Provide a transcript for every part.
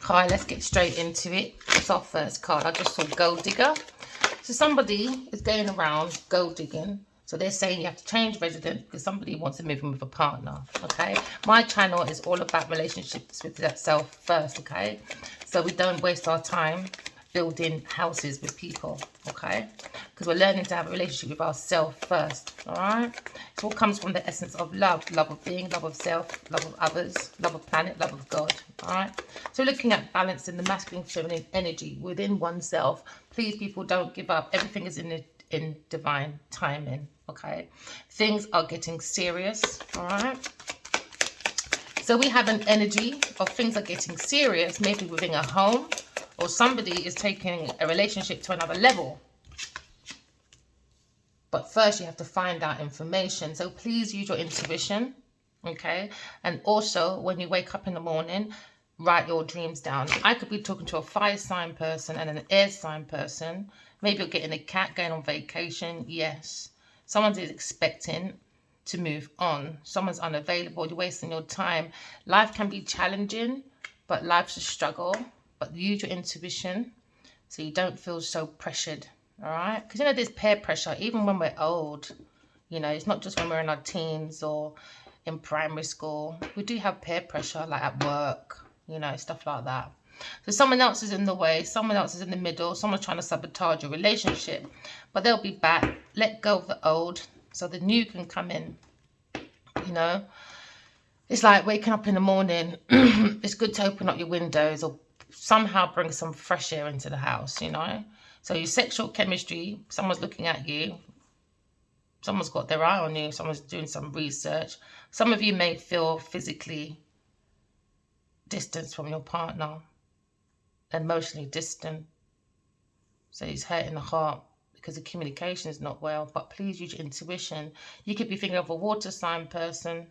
Hi, let's get straight into it. It's our first card. I just saw gold digger. So somebody is going around gold digging. So they're saying you have to change residence because somebody wants to move in with a partner, okay? My channel is all about relationships with yourself first, okay? So we don't waste our time building houses with people, okay? Because we're learning to have a relationship with ourselves first, all right? It all comes from the essence of love. Love of being, love of self, love of others, love of planet, love of God, all right? So looking at balancing the masculine, feminine energy within oneself. Please, people, don't give up. Everything is in divine timing, okay? Things are getting serious, all right? So we have an energy of things are getting serious, maybe within a home, or somebody is taking a relationship to another level. But first you have to find out information. So please use your intuition, okay? And also when you wake up in the morning, write your dreams down. I could be talking to a fire sign person and an air sign person. Maybe you're getting a cat, going on vacation. Yes. Someone is expecting to move on. Someone's unavailable. You're wasting your time. Life can be challenging, but life's a struggle. But use your intuition so you don't feel so pressured, all right? Because, you know, there's peer pressure, even when we're old. You know, it's not just when we're in our teens or in primary school. We do have peer pressure, like at work, you know, stuff like that. So someone else is in the way, someone else is in the middle, someone's trying to sabotage your relationship. But they'll be back. Let go of the old so the new can come in, you know? It's like waking up in the morning. It's good to open up your windows or somehow bring some fresh air into the house, you know? So your sexual chemistry, someone's looking at you, someone's got their eye on you, someone's doing some research. Some of you may feel physically distanced from your partner, emotionally distant. So he's hurting the heart because the communication is not well. But please use your intuition. You could be thinking of a water sign person.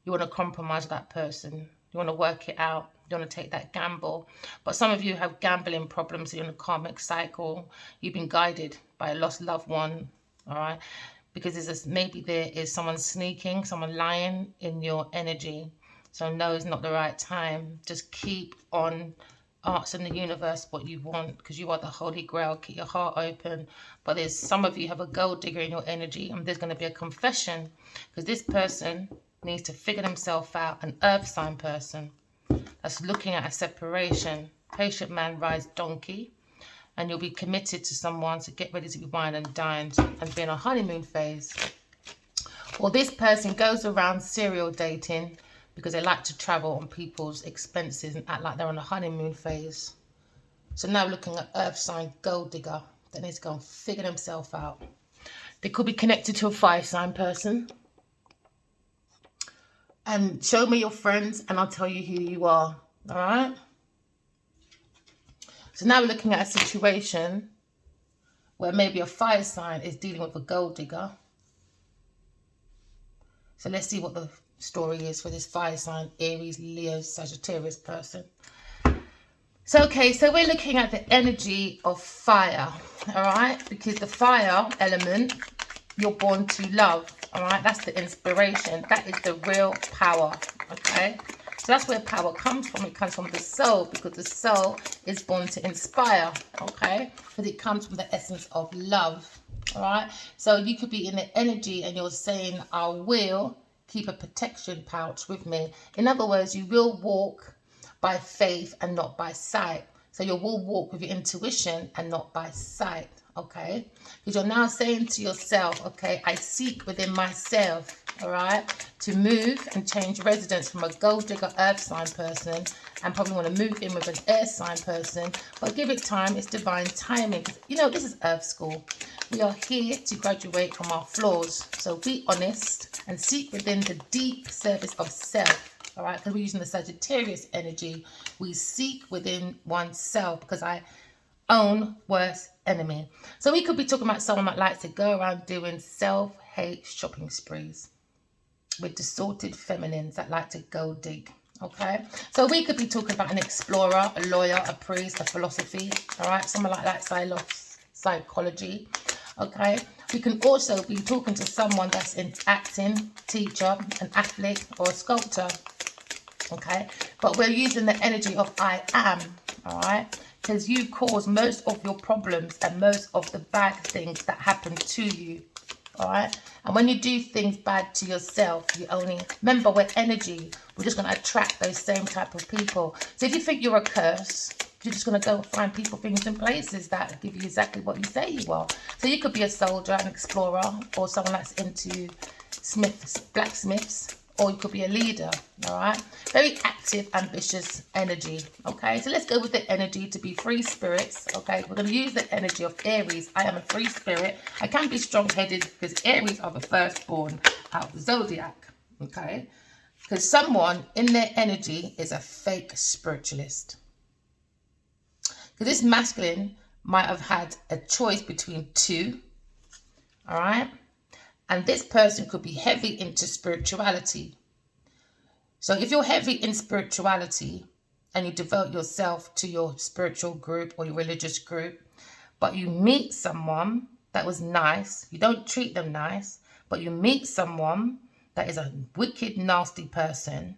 You want to compromise that person. You want to work it out. You want to take that gamble. But some of you have gambling problems. You're in a karmic cycle. You've been guided by a lost loved one. All right. Because maybe there is someone sneaking, someone lying in your energy. So no, it's not the right time. Just keep on asking the universe what you want, because you are the Holy Grail. Keep your heart open. But there's some of you have a gold digger in your energy, and there's going to be a confession, because this person needs to figure themselves out. An earth sign person that's looking at a separation. Patient man rides donkey. And you'll be committed to someone, so get ready to be wine and dined and be in a honeymoon phase. Or this person goes around serial dating because they like to travel on people's expenses and act like they're on a honeymoon phase. So now looking at earth sign gold digger, they need to go and figure themselves out. They could be connected to a fire sign person. And show me your friends and I'll tell you who you are. All right? So now we're looking at a situation where maybe a fire sign is dealing with a gold digger. So let's see what the story is for this fire sign, Aries, Leo, Sagittarius person. So, okay, so we're looking at the energy of fire, all right? Because the fire element, you're born to love, all right? That's the inspiration. That is the real power, okay? So that's where power comes from. It comes from the soul, because the soul is born to inspire, okay? But it comes from the essence of love, all right? So you could be in the energy and you're saying, I will keep a protection pouch with me. In other words, you will walk by faith and not by sight. So you will walk with your intuition and not by sight, okay? Because you're now saying to yourself, okay, I seek within myself, all right, to move and change residence from a gold digger earth sign person, and probably want to move in with an air sign person. But give it time. It's divine timing. You know, this is earth school. We are here to graduate from our flaws. So be honest and seek within the deep service of self. All right, because we're using the Sagittarius energy. We seek within oneself, because I own worst enemy. So we could be talking about someone that likes to go around doing self-hate shopping sprees with distorted feminines that like to go dig. Okay, so we could be talking about an explorer, a lawyer, a priest, a philosophy. All right, someone like that, psychology. Okay, we can also be talking to someone that's in acting, teacher, an athlete, or a sculptor. Okay, but we're using the energy of I am, all right, because you cause most of your problems and most of the bad things that happen to you, all right. And when you do things bad to yourself, you only, remember, we're energy, we're just going to attract those same type of people. So if you think you're a curse, you're just going to go find people, things and places that give you exactly what you say you are. So you could be a soldier, an explorer, or someone that's into blacksmiths, or you could be a leader, all right? Very active, ambitious energy, okay? So let's go with the energy to be free spirits, okay? We're going to use the energy of Aries. I am a free spirit. I can be strong-headed because Aries are the firstborn out of the zodiac, okay? Because someone in their energy is a fake spiritualist. Because this masculine might have had a choice between two, all right? And this person could be heavy into spirituality. So if you're heavy in spirituality and you devote yourself to your spiritual group or your religious group, but you meet someone that was nice, you don't treat them nice, but you meet someone that is a wicked, nasty person,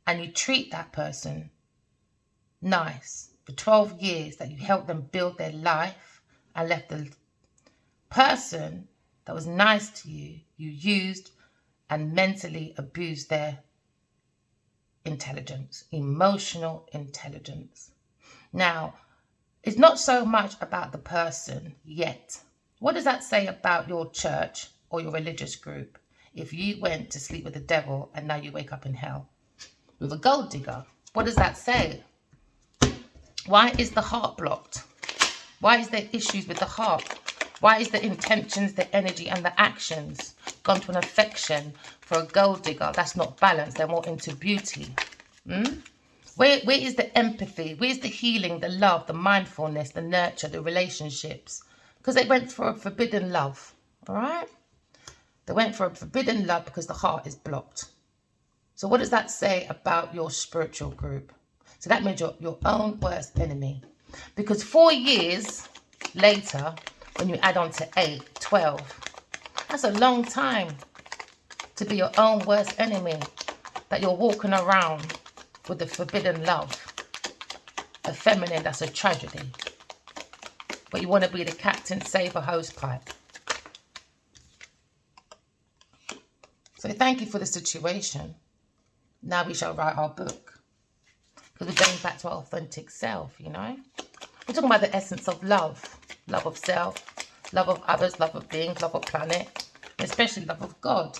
and you treat that person nice for 12 years, that you helped them build their life and left the person that was nice to you, you used and mentally abused their intelligence, emotional intelligence. Now, it's not so much about the person yet. What does that say about your church or your religious group if you went to sleep with the devil and now you wake up in hell with a gold digger? What does that say? Why is the heart blocked? Why is there issues with the heart? Why is the intentions, the energy and the actions gone to an affection for a gold digger that's not balanced? They're more into beauty. Where is the empathy? Where's the healing, the love, the mindfulness, the nurture, the relationships? Because they went for a forbidden love, all right? They went for a forbidden love because the heart is blocked. So what does that say about your spiritual group? So that means you're your own worst enemy. Because 4 years later, when you add on to 8, 12, that's a long time to be your own worst enemy, that you're walking around with the forbidden love, a feminine that's a tragedy. But you want to be the captain, saver, hosepipe. So thank you for the situation. Now we shall write our book. Because we're going back to our authentic self, you know. We're talking about the essence of love. Love of self, love of others, love of beings, love of planet, and especially love of God.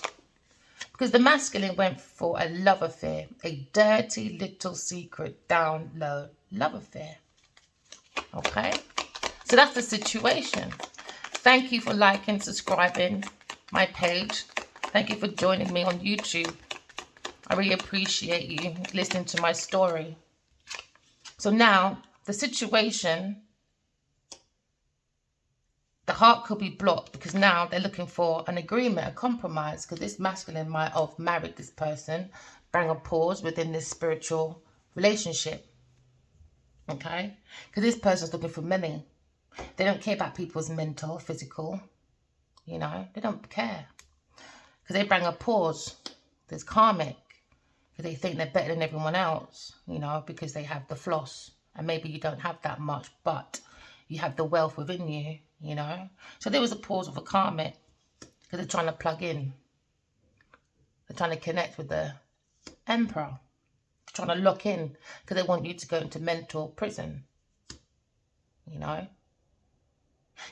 Because the masculine went for a love affair, a dirty little secret down low love affair. Okay? So that's the situation. Thank you for liking, subscribing my page. Thank you for joining me on YouTube. I really appreciate you listening to my story. So now, the situation, the heart could be blocked because now they're looking for an agreement, a compromise, because this masculine might have married this person, bring a pause within this spiritual relationship. Okay? Because this person's looking for money. They don't care about people's mental, physical, you know, they don't care. Because they bring a pause. There's karmic. Because they think they're better than everyone else, you know, because they have the floss. And maybe you don't have that much, but you have the wealth within you, you know. So there was a pause of a karmic because they're trying to plug in. They're trying to connect with the emperor. They're trying to lock in because they want you to go into mental prison, you know.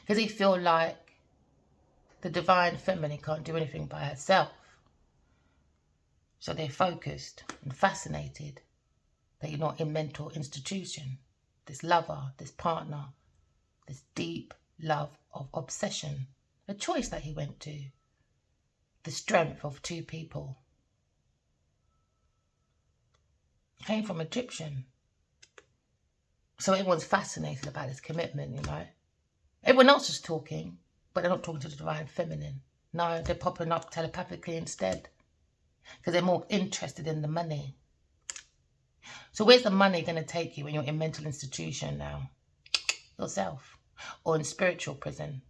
Because they feel like the divine feminine can't do anything by herself. So they're focused and fascinated that you're not in mental institution. This lover, this partner, this deep love of obsession. A choice that he went to. The strength of two people. Came from Egyptian. So everyone's fascinated about this commitment, you know. Everyone else is talking, but they're not talking to the divine feminine. No, they're popping up telepathically instead. Because they're more interested in the money. So where's the money going to take you when you're in mental institution now? Yourself. Or in spiritual prison.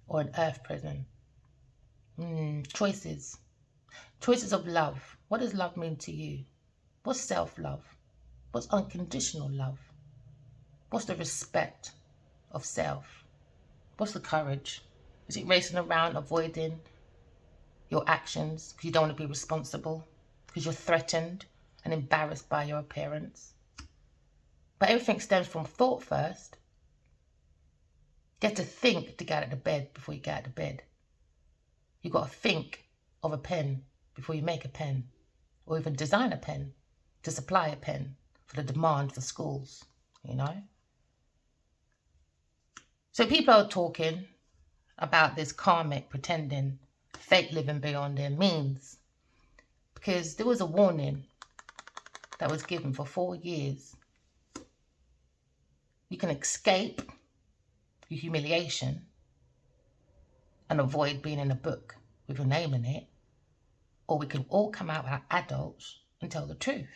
Or in earth prison. Choices. Choices of love. What does love mean to you? What's self-love? What's unconditional love? What's the respect of self? What's the courage? Is it racing around avoiding your actions because you don't want to be responsible, because you're threatened and embarrassed by your appearance? But everything stems from thought first. You have to think to get out of bed before you get out of bed. You've got to think of a pen before you make a pen, or even design a pen, to supply a pen for the demand for schools, you know? So people are talking about this karmic pretending, fake living beyond their means, because there was a warning that was given for 4 years. You can escape your humiliation and avoid being in a book with your name in it, or we can all come out as adults and tell the truth.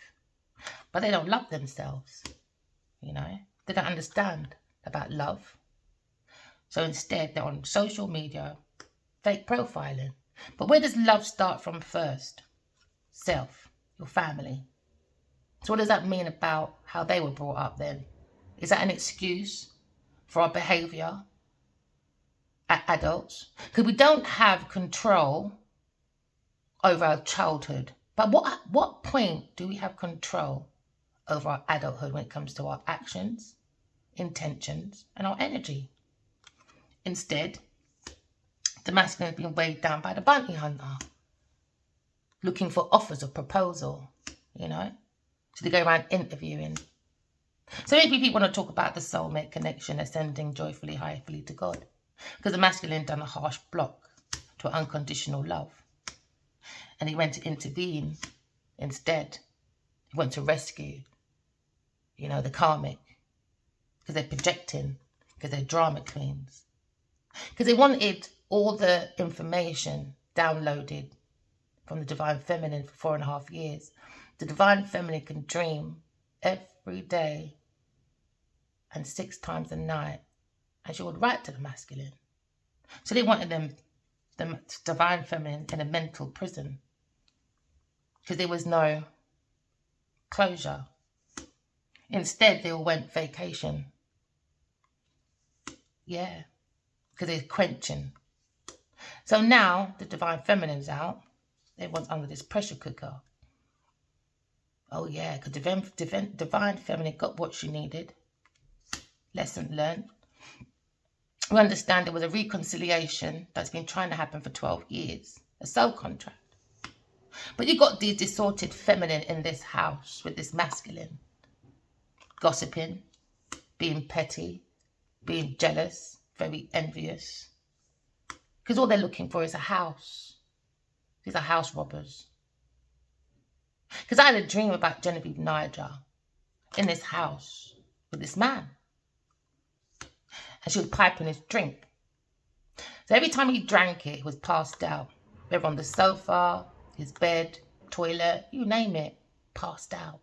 But they don't love themselves, you know? They don't understand about love. So instead, they're on social media, fake profiling. But where does love start from first? Self, your family. So what does that mean about how they were brought up then? Is that an excuse for our behaviour as adults? Because we don't have control over our childhood. But what point do we have control over our adulthood when it comes to our actions, intentions, and our energy? Instead, the masculine has been weighed down by the bounty hunter, looking for offers of proposal, you know? So they go around interviewing. So maybe people want to talk about the soulmate connection, ascending joyfully, highly to God. Because the masculine done a harsh block to unconditional love. And he went to intervene instead. He went to rescue, you know, the karmic. Because they're projecting, because they're drama queens. Because they wanted all the information downloaded from the Divine Feminine for 4.5 years. The Divine Feminine can dream every day and 6 times a night. And she would write to the masculine. So they wanted them, the Divine Feminine, in a mental prison. Because there was no closure. Instead, they all went vacation. Yeah. Because they're quenching. So now the Divine Feminine's out. Everyone's under this pressure cooker. Oh yeah, because Divine Feminine got what she needed. Lesson learned. We understand there was a reconciliation that's been trying to happen for 12 years. A soul contract. But you got the distorted feminine in this house with this masculine. Gossiping, being petty, being jealous, very envious. Because all they're looking for is a house. These are house robbers. Because I had a dream about Genevieve Niger in this house with this man. And she was piping his drink. So every time he drank it, he was passed out. Whether on the sofa, his bed, toilet, you name it, passed out.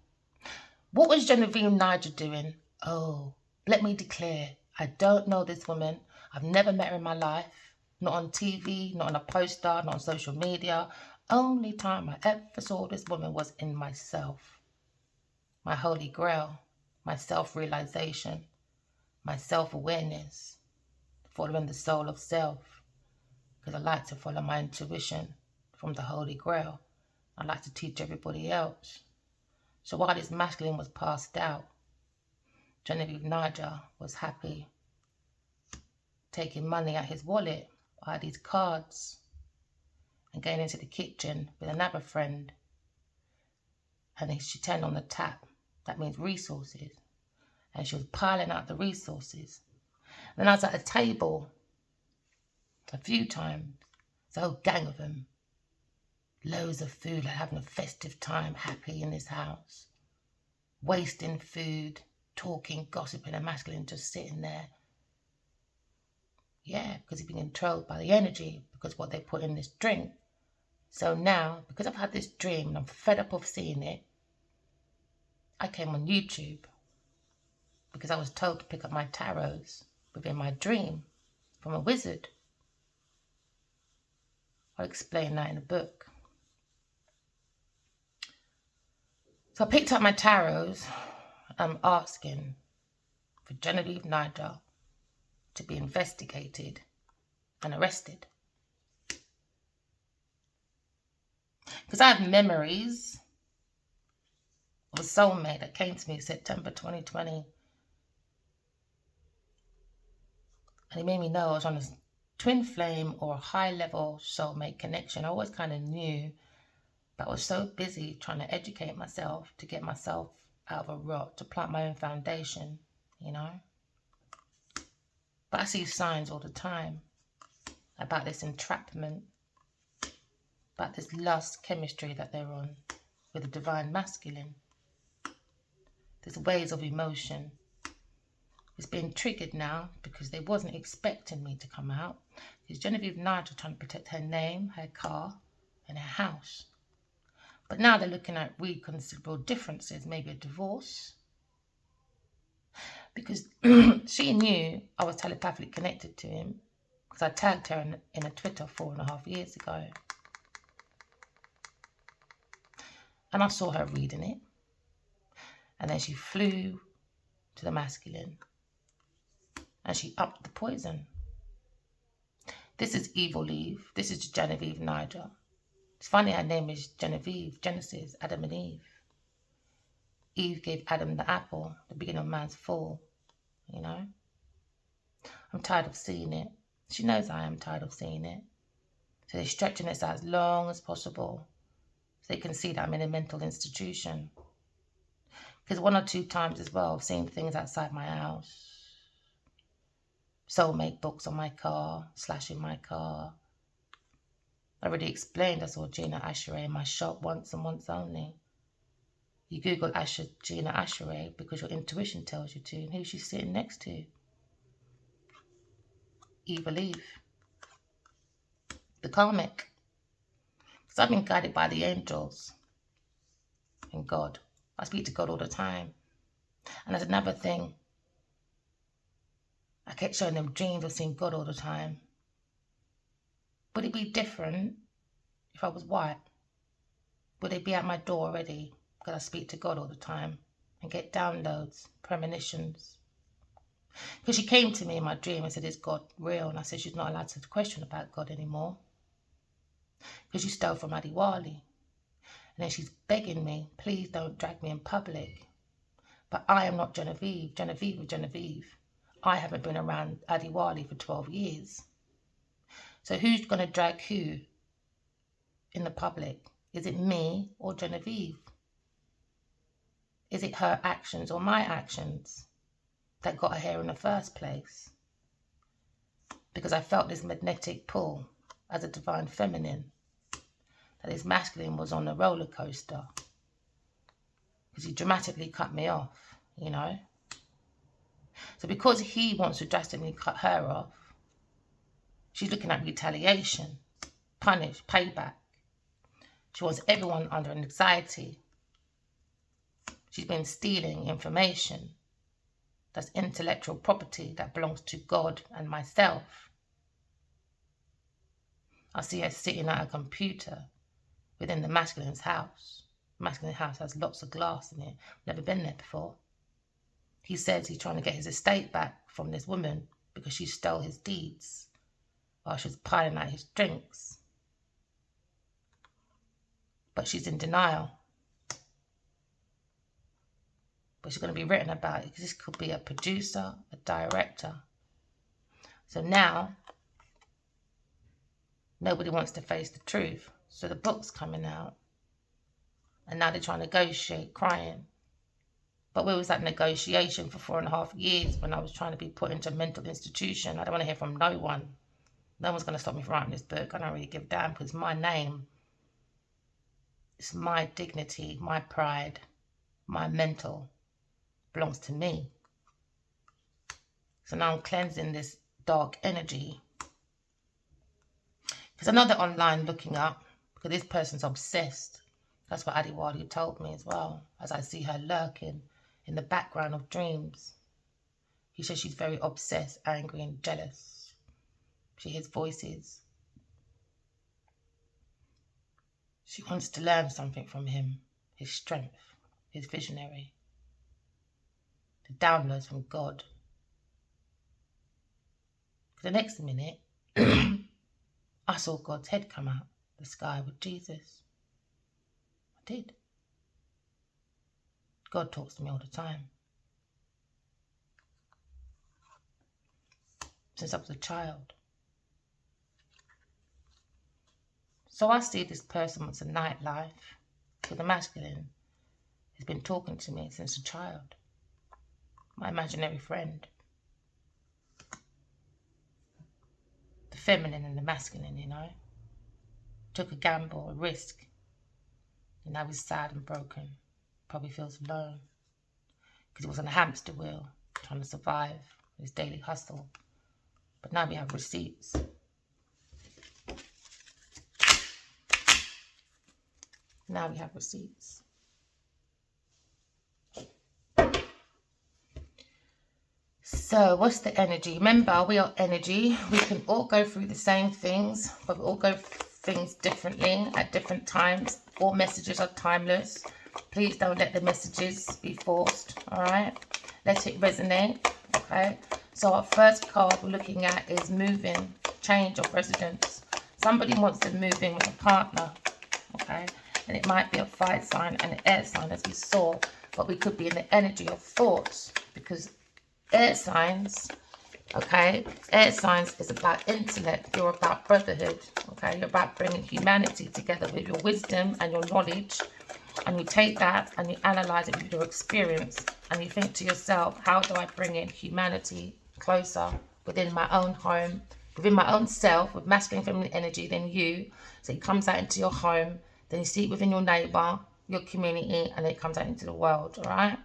What was Genevieve Niger doing? Oh, let me declare, I don't know this woman. I've never met her in my life. Not on TV, not on a poster, not on social media. Only time I ever saw this woman was in myself. My holy grail, my self-realization, my self-awareness, following the soul of self. Because I like to follow my intuition from the holy grail. I like to teach everybody else. So while this masculine was passed out, Genevieve Niger was happy, taking money out his wallet, buy these cards, and going into the kitchen with another friend. And she turned on the tap. That means resources. And she was piling out the resources. Then I was at a table a few times. It's a whole gang of them. Loads of food, like having a festive time, happy in this house. Wasting food, talking, gossiping, and masculine just sitting there. Yeah, because he's been controlled by the energy, because what they put in this drink. So now, because I've had this dream and I'm fed up of seeing it, I came on YouTube because I was told to pick up my tarots within my dream from a wizard. I'll explain that in a book. So I picked up my tarots. I'm asking for Genevieve Nigel to be investigated and arrested. Because I have memories of a soulmate that came to me in September 2020. And he made me know I was on a twin flame or a high-level soulmate connection. I always kind of knew, but I was so busy trying to educate myself to get myself out of a rut, to plant my own foundation, you know. But I see signs all the time about this entrapment, about this lust chemistry that they're on with the divine masculine. There's waves of emotion. It's being triggered now because they wasn't expecting me to come out. Because Genevieve Nigel trying to protect her name, her car, and her house. But now they're looking at reconsiderable differences, maybe a divorce. Because she knew I was telepathically connected to him, because I tagged her in a Twitter 4.5 years ago. And I saw her reading it. And then she flew to the masculine. And she upped the poison. This is Evil Eve. This is Genevieve Nigel. It's funny her name is Genevieve, Genesis, Adam and Eve. Eve gave Adam the apple, the beginning of man's fall, you know. I'm tired of seeing it. She knows I am tired of seeing it. So they're stretching this out as long as possible so they can see that I'm in a mental institution. Because 1 or 2 times as well, I've seen things outside my house. Soulmate books on my car, slashing my car. I already explained I saw Gina Asheray in my shop once and once only. You Google Gina Asheray because your intuition tells you to, and who she's sitting next to. Evil Eve. The karmic. Because I've been guided by the angels and God. I speak to God all the time. And there's another thing. I kept showing them dreams of seeing God all the time. Would it be different if I was white? Would they be at my door already? Because I speak to God all the time and get downloads, premonitions. Because she came to me in my dream and said, is God real? And I said, she's not allowed to question about God anymore. Because she stole from Adiwali. And then she's begging me, please don't drag me in public. But I am not Genevieve. Genevieve is Genevieve. I haven't been around Adiwali for 12 years. So who's going to drag who in the public? Is it me or Genevieve? Is it her actions or my actions that got her here in the first place? Because I felt this magnetic pull as a divine feminine, that his masculine was on a roller coaster. Because he dramatically cut me off, you know. So because he wants to drastically cut her off, she's looking at retaliation, punish, payback. She wants everyone under anxiety. She's been stealing information. That's intellectual property that belongs to God and myself. I see her sitting at a computer within the masculine's house. The masculine house has lots of glass in it. Never been there before. He says he's trying to get his estate back from this woman because she stole his deeds while she was piling out his drinks. But she's in denial. But she's going to be written about it because this could be a producer, a director. So now, nobody wants to face the truth. So the book's coming out. And now they're trying to negotiate, crying. But where was that negotiation for 4.5 years when I was trying to be put into a mental institution? I don't want to hear from no one. No one's going to stop me from writing this book. I don't really give a damn because my name, it's my dignity, my pride, my mental belongs to me. So now I'm cleansing this dark energy. Because I know they're online looking up because this person's obsessed. That's what Adiwali told me as well, as I see her lurking in the background of dreams. He says she's very obsessed, angry and jealous. She hears voices. She wants to learn something from him, his strength, his visionary. The downloads from God. The next minute, I saw God's head come out the sky with Jesus. I did. God talks to me all the time. Since I was a child. So I see this person wants a nightlife with a masculine. He's been talking to me since a child. My imaginary friend. The feminine and the masculine, you know. Took a gamble, a risk. And now he's sad and broken. Probably feels alone. Because he was on a hamster wheel, trying to survive his daily hustle. But now we have receipts. Now we have receipts. So what's the energy? Remember, we are energy. We can all go through the same things, but we all go through things differently at different times. All messages are timeless. Please don't let the messages be forced, all right? Let it resonate, okay? So our first card we're looking at is moving, change of residence. Somebody wants to move in with a partner, okay? And it might be a fire sign and an air sign, as we saw, but we could be in the energy of thoughts, because air signs, okay, air signs is about intellect. You're about brotherhood, okay? You're about bringing humanity together with your wisdom and your knowledge, and you take that and you analyze it with your experience, and you think to yourself, how do I bring in humanity closer within my own home, within my own self, with masculine feminine energy, then you, so it comes out into your home, then you see it within your neighbor, your community, and it comes out into the world, all right?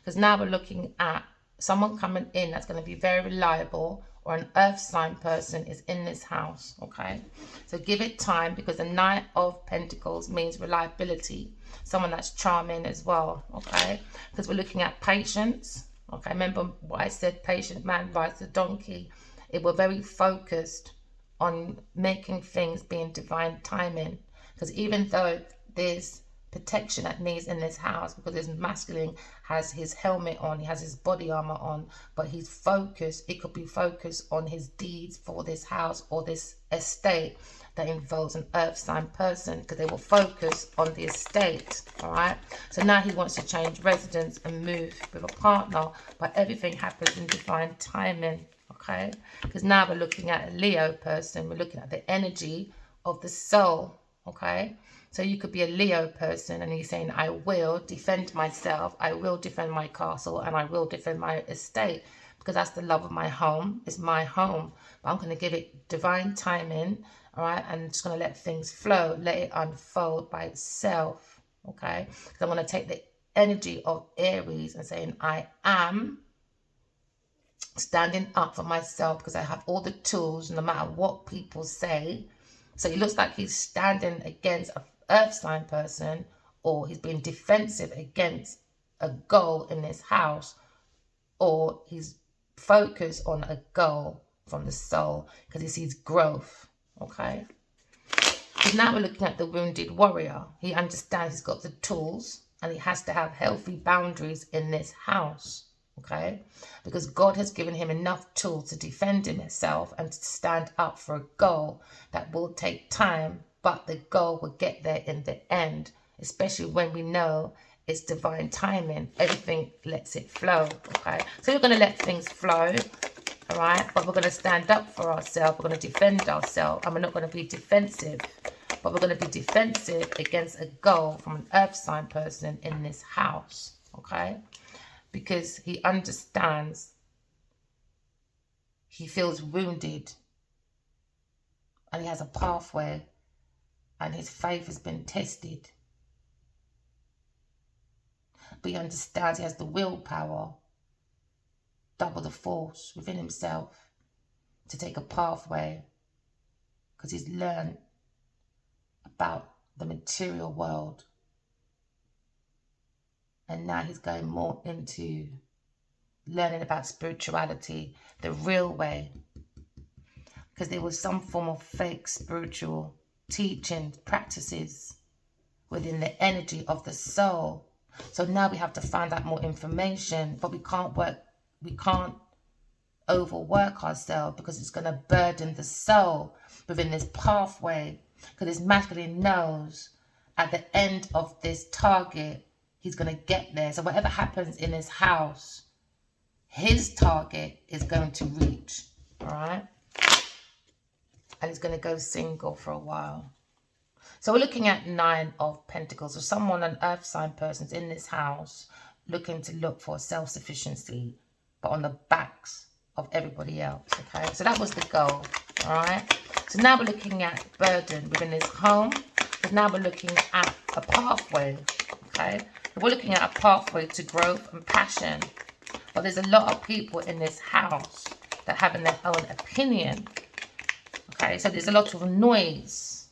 Because now we're looking at someone coming in that's going to be very reliable, or an earth sign person is in this house, okay? So give it time, because the Knight of Pentacles means reliability. Someone that's charming as well, okay? Because we're looking at patience, okay? Remember what I said, patient man rides the donkey. It were very focused on making things being divine timing. Because even though there's protection that needs in this house, because his masculine has his helmet on, he has his body armor on, but he's focused. It could be focused on his deeds for this house or this estate that involves an earth sign person, because they will focus on the estate, all right? So now he wants to change residence and move with a partner, but everything happens in divine timing, okay? Because now we're looking at a Leo person. We're looking at the energy of the soul, okay? So you could be a Leo person and you're saying, I will defend myself, I will defend my castle, and I will defend my estate, because that's the love of my home. It's my home, but I'm going to give it divine timing, all right? And I'm just going to let things flow, let it unfold by itself, okay? Because I'm going to take the energy of Aries and saying, I am standing up for myself, because I have all the tools, no matter what people say. So it looks like he's standing against a earth sign person, or he's being defensive against a goal in this house, or he's focused on a goal from the soul, because he sees growth, okay? Because now we're looking at the wounded warrior. He understands he's got the tools, and he has to have healthy boundaries in this house, okay? Because God has given him enough tools to defend himself and to stand up for a goal that will take time, but the goal will get there in the end, especially when we know it's divine timing. Everything lets it flow, okay? So we're going to let things flow, all right? But we're going to stand up for ourselves. We're going to defend ourselves, and we're not going to be defensive, but we're going to be defensive against a goal from an earth sign person in this house, okay? Because he understands, he feels wounded, and he has a pathway, and his faith has been tested. But he understands he has the willpower, double the force within himself to take a pathway, because he's learned about the material world. And now he's going more into learning about spirituality, the real way. Because there was some form of fake spiritual teaching, practices within the energy of the soul. So now we have to find out more information, but we can't overwork ourselves because it's going to burden the soul within this pathway. Because this masculine knows at the end of this target, he's going to get there. So whatever happens in his house, his target is going to reach, all right? And he's going to go single for a while. So we're looking at 9 of Pentacles. So someone, an earth sign person's in this house looking to look for self-sufficiency, but on the backs of everybody else, okay? So that was the goal, all right? So now we're looking at burden within his home. But now we're looking at a pathway, okay? So we're looking at a pathway to growth and passion. But there's a lot of people in this house that have their own opinion, okay? So there's a lot of noise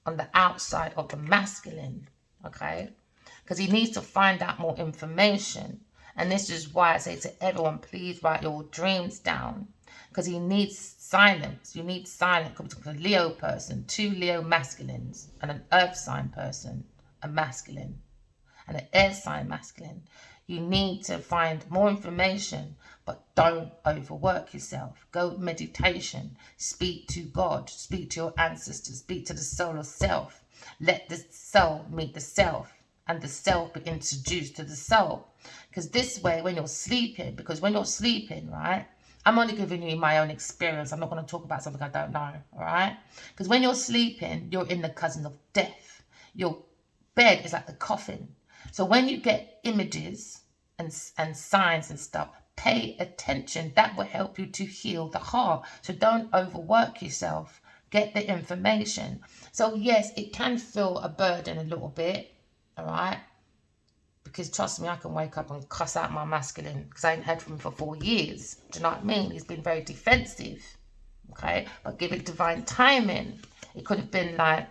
on the outside of the masculine, okay? Because he needs to find out more information. And this is why I say to everyone, please write your dreams down. Because he needs silence. You need silence. Because a Leo person, 2 Leo masculines, and an earth sign person, a masculine, and an air sign masculine. You need to find more information, but don't overwork yourself. Go meditation. Speak to God. Speak to your ancestors. Speak to the soul of self. Let the soul meet the self, and the self be introduced to the soul. Because this way, when you're sleeping, right, I'm only giving you my own experience. I'm not going to talk about something I don't know, all right? Because when you're sleeping, you're in the cousin of death. Your bed is like the coffin. So when you get images and signs and stuff, pay attention. That will help you to heal the heart. So don't overwork yourself. Get the information. So yes, it can feel a burden a little bit, all right? Because trust me, I can wake up and cuss out my masculine because I ain't heard from him for 4 years. Do you know what I mean? He's been very defensive, okay? But give it divine timing. It could have been like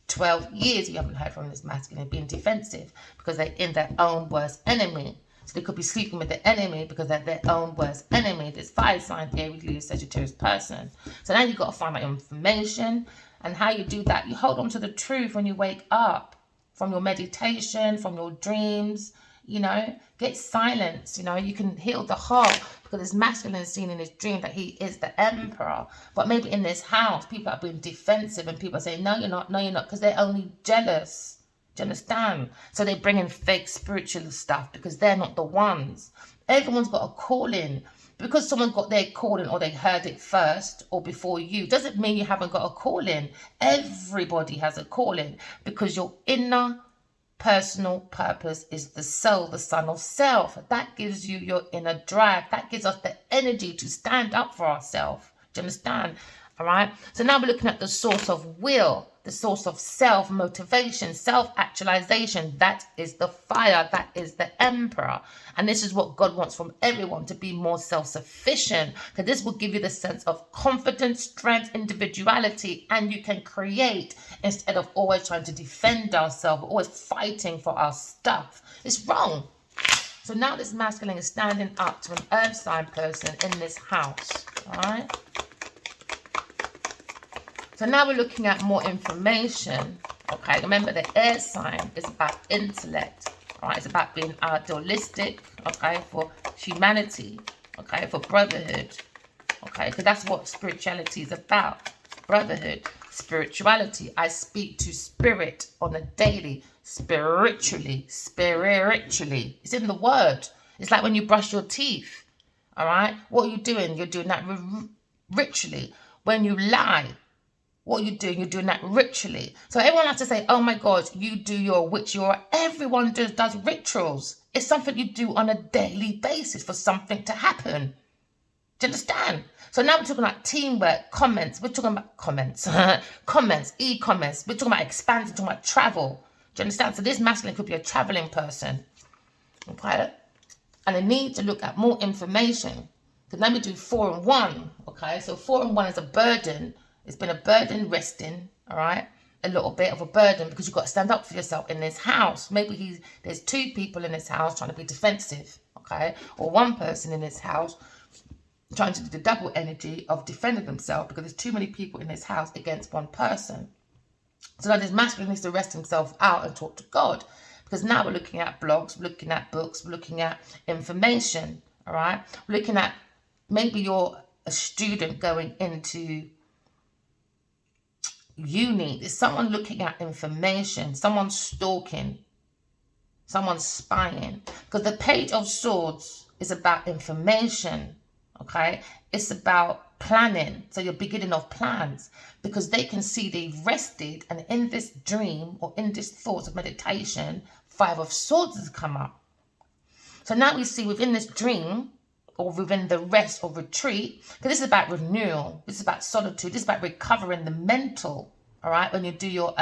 12 years you haven't heard from this masculine being defensive because they're in their own worst enemy. So they could be sleeping with the enemy because they're their own worst enemy. This fire sign, Aries, Leo, Sagittarius person. So now you've got to find out information. And how you do that, you hold on to the truth when you wake up. From your meditation, from your dreams, you know, get silence, you know, you can heal the heart because this masculine is seen in his dream that he is the emperor. But maybe in this house, people are being defensive and people are saying, no, you're not, because they're only jealous. Do you understand? So they bring in fake spiritual stuff because they're not the ones. Everyone's got a calling. Because someone got their calling or they heard it first or before you, doesn't mean you haven't got a calling. Everybody has a calling because your inner personal purpose is the soul, the son of self. That gives you your inner drive. That gives us the energy to stand up for ourselves. Do you understand? All right. So now we're looking at the source of will, the source of self-motivation, self-actualization. That is the fire. That is the emperor. And this is what God wants from everyone, to be more self-sufficient. Because this will give you the sense of confidence, strength, individuality, and you can create instead of always trying to defend ourselves, always fighting for our stuff. It's wrong. So now this masculine is standing up to an earth sign person in this house. All right. So now we're looking at more information, okay? Remember, the air sign is about intellect, all right? It's about being idealistic, okay, for humanity, okay, for brotherhood, okay? Because that's what spirituality is about, brotherhood, spirituality. I speak to spirit on a daily, spiritually. It's in the word. It's like when you brush your teeth, all right? What are you doing? You're doing that ritually. When you lie, what you're doing that ritually. So everyone has to say, oh my God, you do your witch, everyone does rituals. It's something you do on a daily basis for something to happen. Do you understand? So now we're talking about teamwork, comments. We're talking about comments, comments, e-commerce. We're talking about expansion, talking about travel. Do you understand? So this masculine could be a traveling person. Okay? And I need to look at more information. Because let me do 4 and 1. Okay? So 4 and 1 is a burden. It's been a burden resting, all right? A little bit of a burden because you've got to stand up for yourself in this house. Maybe there's 2 people in this house trying to be defensive, okay? Or 1 person in this house trying to do the double energy of defending themselves because there's too many people in this house against 1 person. So now this masculine needs to rest himself out and talk to God. Because now we're looking at blogs, we're looking at books, we're looking at information, all right? We're looking at, maybe you're a student going into uni. There's someone looking at information, someone's stalking, someone's spying. Because the Page of Swords is about information, okay? It's about planning. So you're beginning of plans, because they can see they've rested, and in this dream or in this thoughts of meditation, 5 of Swords has come up. So now we see within this dream, or within the rest or retreat, because this is about renewal, this is about solitude, this is about recovering the mental, all right? When you do your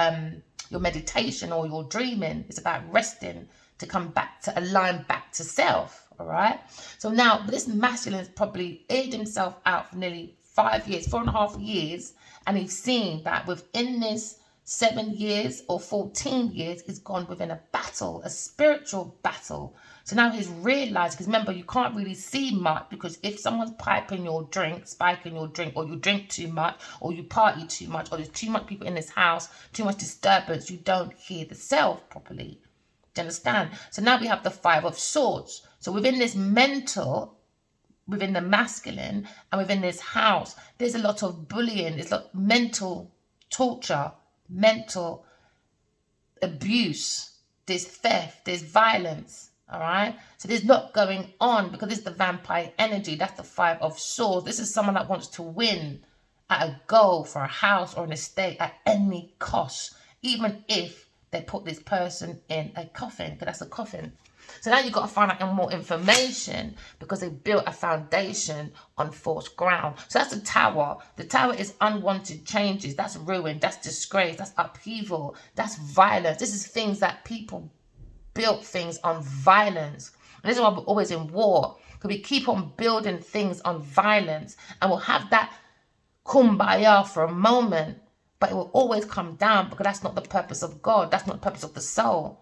meditation or your dreaming, it's about resting to come back, to align back to self, all right? So now this masculine has probably aired himself out for nearly 5 years, 4.5 years, and he's seen that within this 7 years or 14 years, he's gone within a battle, a spiritual battle. So now he's realized, because remember, you can't really see much, because if someone's piping your drink, spiking your drink, or you drink too much, or you party too much, or there's too much people in this house, too much disturbance, you don't hear the self properly. Do you understand? So now we have the 5 of Swords. So within this mental, within the masculine, and within this house, there's a lot of bullying, there's a lot of mental torture, mental abuse, there's theft, there's violence, all right? So there's not going on, because this is the vampire energy. That's the 5 of Swords. This is someone that wants to win at a goal for a house or an estate at any cost, even if they put this person in a coffin, because that's a coffin. So now you've got to find out more information, because they built a foundation on false ground. So that's the Tower. The Tower is unwanted changes. That's ruin. That's disgrace. That's upheaval. That's violence. This is things that people built things on violence. And this is why we're always in war, because we keep on building things on violence, and we'll have that kumbaya for a moment, but it will always come down, because that's not the purpose of God. That's not the purpose of the soul.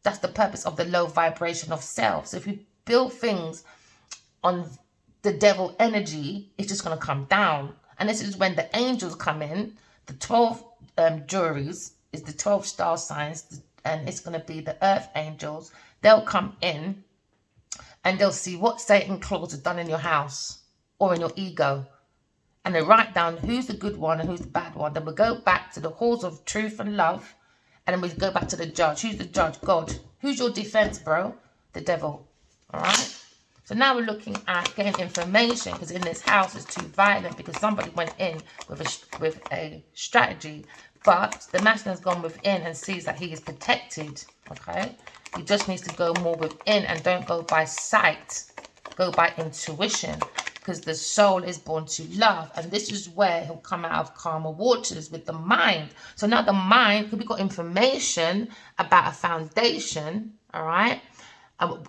That's the purpose of the low vibration of self. So if you build things on the devil energy, it's just going to come down. And this is when the angels come in. The 12 juries is the 12 star signs, and it's going to be the earth angels. They'll come in and they'll see what Satan claws has done in your house or in your ego. And they write down who's the good one and who's the bad one. Then we'll go back to the halls of truth and love. And then we go back to the judge. Who's the judge? God. Who's your defense, bro? The devil. All right? So now we're looking at getting information, because in this house it's too violent, because somebody went in with a strategy. But the masculine has gone within and sees that he is protected. Okay? He just needs to go more within and don't go by sight. Go by intuition. Because the soul is born to love. And this is where he'll come out of calmer waters with the mind. So now the mind, because we've got information about a foundation, all right,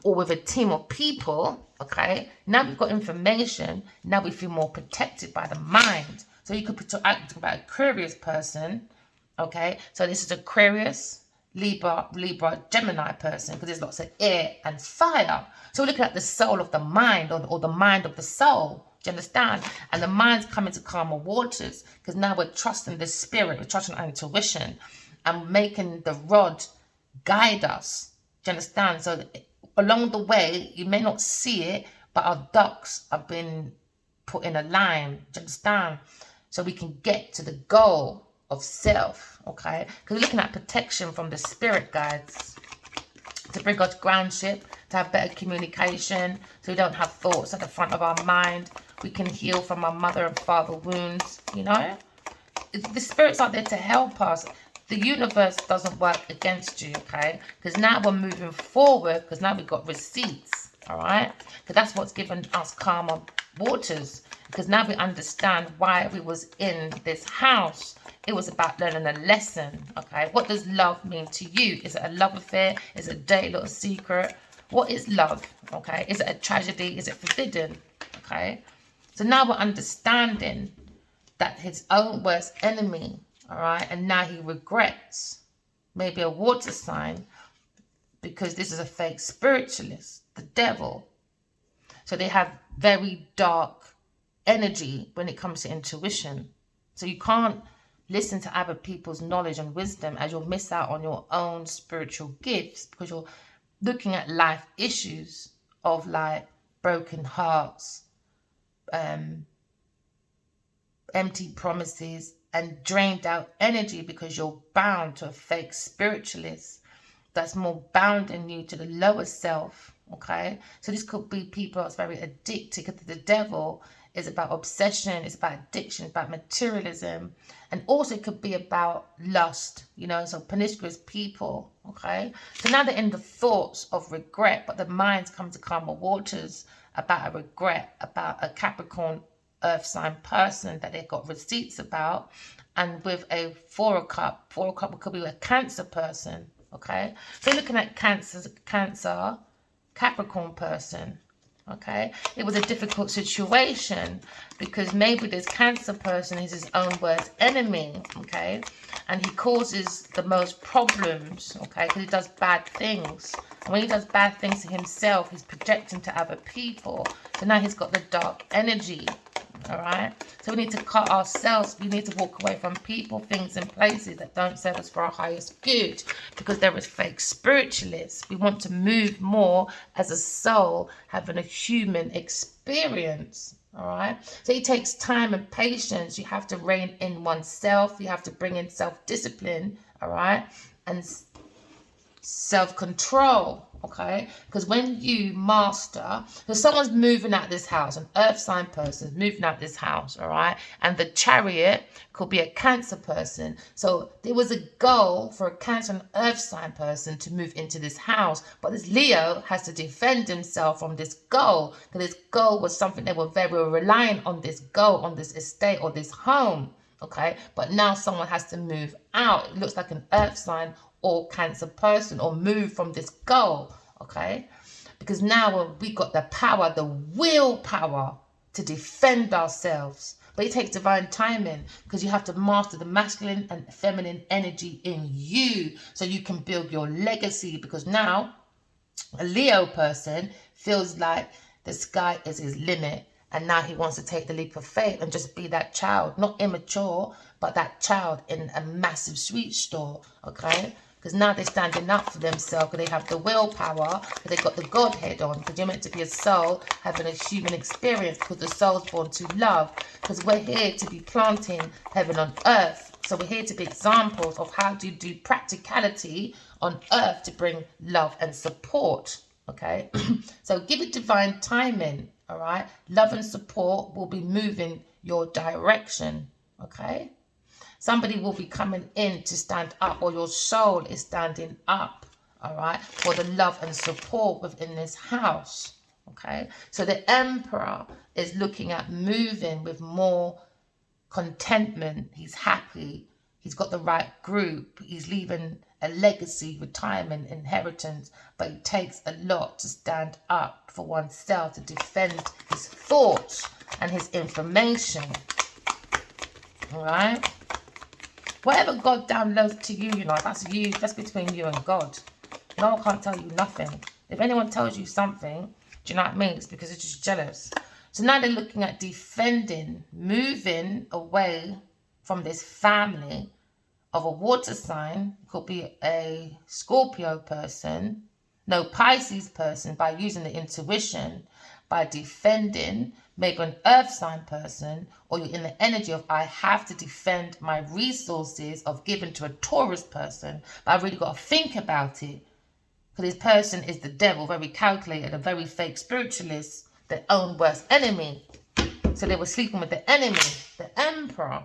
or with a team of people, okay, now we've got information, now we feel more protected by the mind. So you could talk about Aquarius person, okay, so this is Aquarius, Libra, Gemini person, because there's lots of air and fire. So we're looking at the soul of the mind, or the mind of the soul. Do you understand? And the mind's coming to calmer waters, because now we're trusting the spirit, we're trusting our intuition, and making the rod guide us. Do you understand? So along the way, you may not see it, but our ducks have been put in a line. Do you understand? So we can get to the goal of self, okay? Because we're looking at protection from the spirit guides, to bring us groundship, to have better communication, so we don't have thoughts at the front of our mind. We can heal from our mother and father wounds, you know? The spirits are there to help us. The universe doesn't work against you, okay? Because now we're moving forward, because now we've got receipts, all right? Because that's what's given us calmer waters, because now we understand why we was in this house. It was about learning a lesson, okay? What does love mean to you? Is it a love affair? Is it a dirty little secret? What is love, okay? Is it a tragedy? Is it forbidden, okay? So now we're understanding that his own worst enemy, all right? And now he regrets, maybe a water sign, because this is a fake spiritualist, the devil. So they have very dark energy when it comes to intuition. So you can't listen to other people's knowledge and wisdom, as you'll miss out on your own spiritual gifts, because you're looking at life issues of like broken hearts, empty promises, and drained out energy, because you're bound to a fake spiritualist that's more bounding you to the lower self. Okay, so this could be people that's very addicted, because the devil is about obsession, it's about addiction, it's about materialism, and also it could be about lust, you know, so promiscuous people. Okay, so now they're in the thoughts of regret, but the minds come to calmer waters about a regret, about a Capricorn earth sign person that they've got receipts about. And with a four of cup could be a Cancer person. Okay, so looking at Cancer Capricorn person. Okay, it was a difficult situation, because maybe this Cancer person is his own worst enemy. Okay, and he causes the most problems. Okay, because he does bad things, and when he does bad things to himself, he's projecting to other people. So now he's got the dark energy. All right, so we need to cut ourselves. We need to walk away from people, things, and places that don't serve us for our highest good, because there is fake spiritualists. We want to move more as a soul, having a human experience. All right, so it takes time and patience. You have to rein in oneself. You have to bring in self-discipline. All right, and self-control. Okay, because when you master, so someone's moving out this house, an earth sign person is moving out this house, all right, and the Chariot could be a Cancer person. So there was a goal for a Cancer and earth sign person to move into this house, but this Leo has to defend himself from this goal, because this goal was something they were very reliant on, this goal, on this estate or this home. Okay, but now someone has to move out. It looks like an earth sign or Cancer person, or move from this goal. Okay, because now we got the power, the willpower to defend ourselves. But it takes divine timing, because you have to master the masculine and feminine energy in you, so you can build your legacy. Because now a Leo person feels like the sky is his limit, and now he wants to take the leap of faith and just be that child, not immature, but that child in a massive sweet store. Okay, because now they're standing up for themselves, because they have the willpower, because they've got the Godhead on, because you're meant to be a soul having a human experience, because the soul's born to love, because we're here to be planting heaven on earth. So we're here to be examples of how to do practicality on earth to bring love and support. Okay, so give it divine timing. All right, love and support will be moving your direction. Okay, somebody will be coming in to stand up, or your soul is standing up, all right, for the love and support within this house. Okay, so the Emperor is looking at moving with more contentment. He's happy. He's got the right group. He's leaving a legacy, retirement, inheritance. But it takes a lot to stand up for oneself, to defend his thoughts and his information. All right? Whatever God downloads to you, you know, that's you. That's between you and God. No one can't tell you nothing. If anyone tells you something, do you know what I mean? It's because they're just jealous. So now they're looking at defending, moving away from this family of a water sign. Could be a Scorpio person, no, Pisces person, by using the intuition, by defending, maybe an earth sign person, or you're in the energy of I have to defend my resources of giving to a Taurus person, but I've really got to think about it, because this person is the devil, very calculated, a very fake spiritualist, their own worst enemy. So they were sleeping with the enemy. The Emperor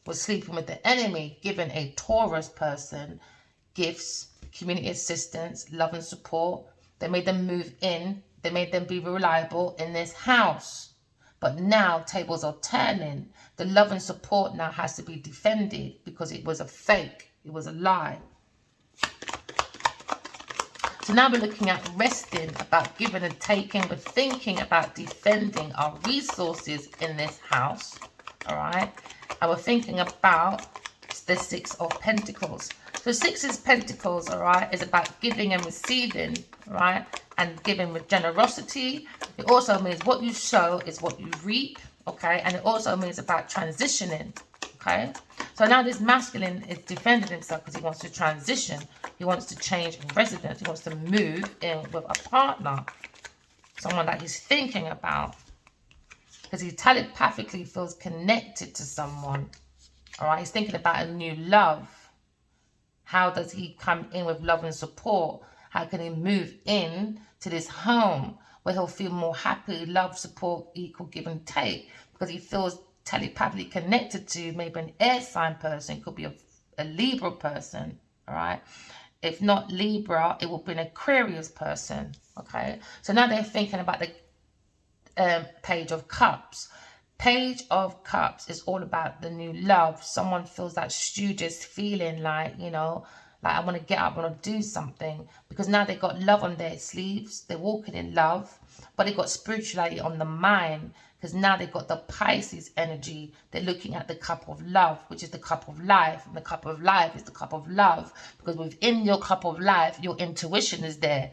was sleeping with the enemy, giving a Taurus person gifts, community assistance, love and support. They made them move in. They made them be reliable in this house. But now tables are turning. The love and support now has to be defended, because it was a fake. It was a lie. So now we're looking at resting, about giving and taking. We're thinking about defending our resources in this house. All right. And we're thinking about the Six of Pentacles. So Six of Pentacles, all right, is about giving and receiving, right? And giving with generosity. It also means what you sow is what you reap, okay? And it also means about transitioning, Okay, so now this masculine is defending himself because he wants to transition. He wants to change residence. He wants to move in with a partner, someone that he's thinking about, because he telepathically feels connected to someone. All right, he's thinking about a new love. How does he come in with love and support? How can he move in to this home where he'll feel more happy, love, support, equal give and take? Because he feels telepathically connected to maybe an air sign person. It could be a Libra person, all right? If not Libra, it will be an Aquarius person, okay? So now they're thinking about the Page of Cups. Page of Cups is all about the new love. Someone feels that studious feeling like, you know, like I want to get up, I want to do something. Because now they've got love on their sleeves. They're walking in love. But they've got spirituality on the mind. Because now they've got the Pisces energy. They're looking at the cup of love, which is the cup of life. And the cup of life is the cup of love. Because within your cup of life, your intuition is there.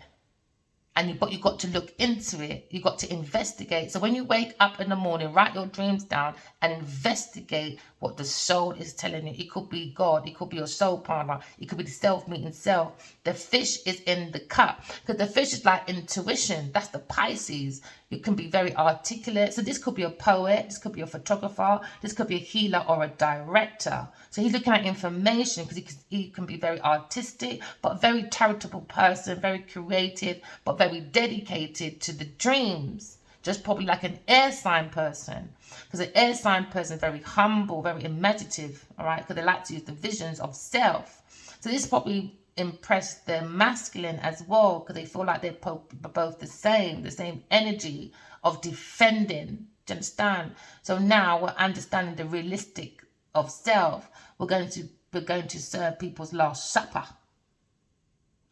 But you've got to look into it. You've got to investigate. So when you wake up in the morning, write your dreams down and investigate what the soul is telling you. It could be God. It could be your soul partner. It could be the self-meeting self. The fish is in the cup. Because the fish is like intuition. That's the Pisces. You can be very articulate. So this could be a poet. This could be a photographer. This could be a healer or a director. So he's looking at information because he can be very artistic, but very charitable person, very creative, but very dedicated to the dreams. Just probably like an air sign person. Because an air sign person is very humble, very imaginative, all right? Because they like to use the visions of self. So this probably impressed their masculine as well, because they feel like they're both the same energy of defending. Do you understand? So now we're understanding the realistic of self. We're going to serve people's last supper.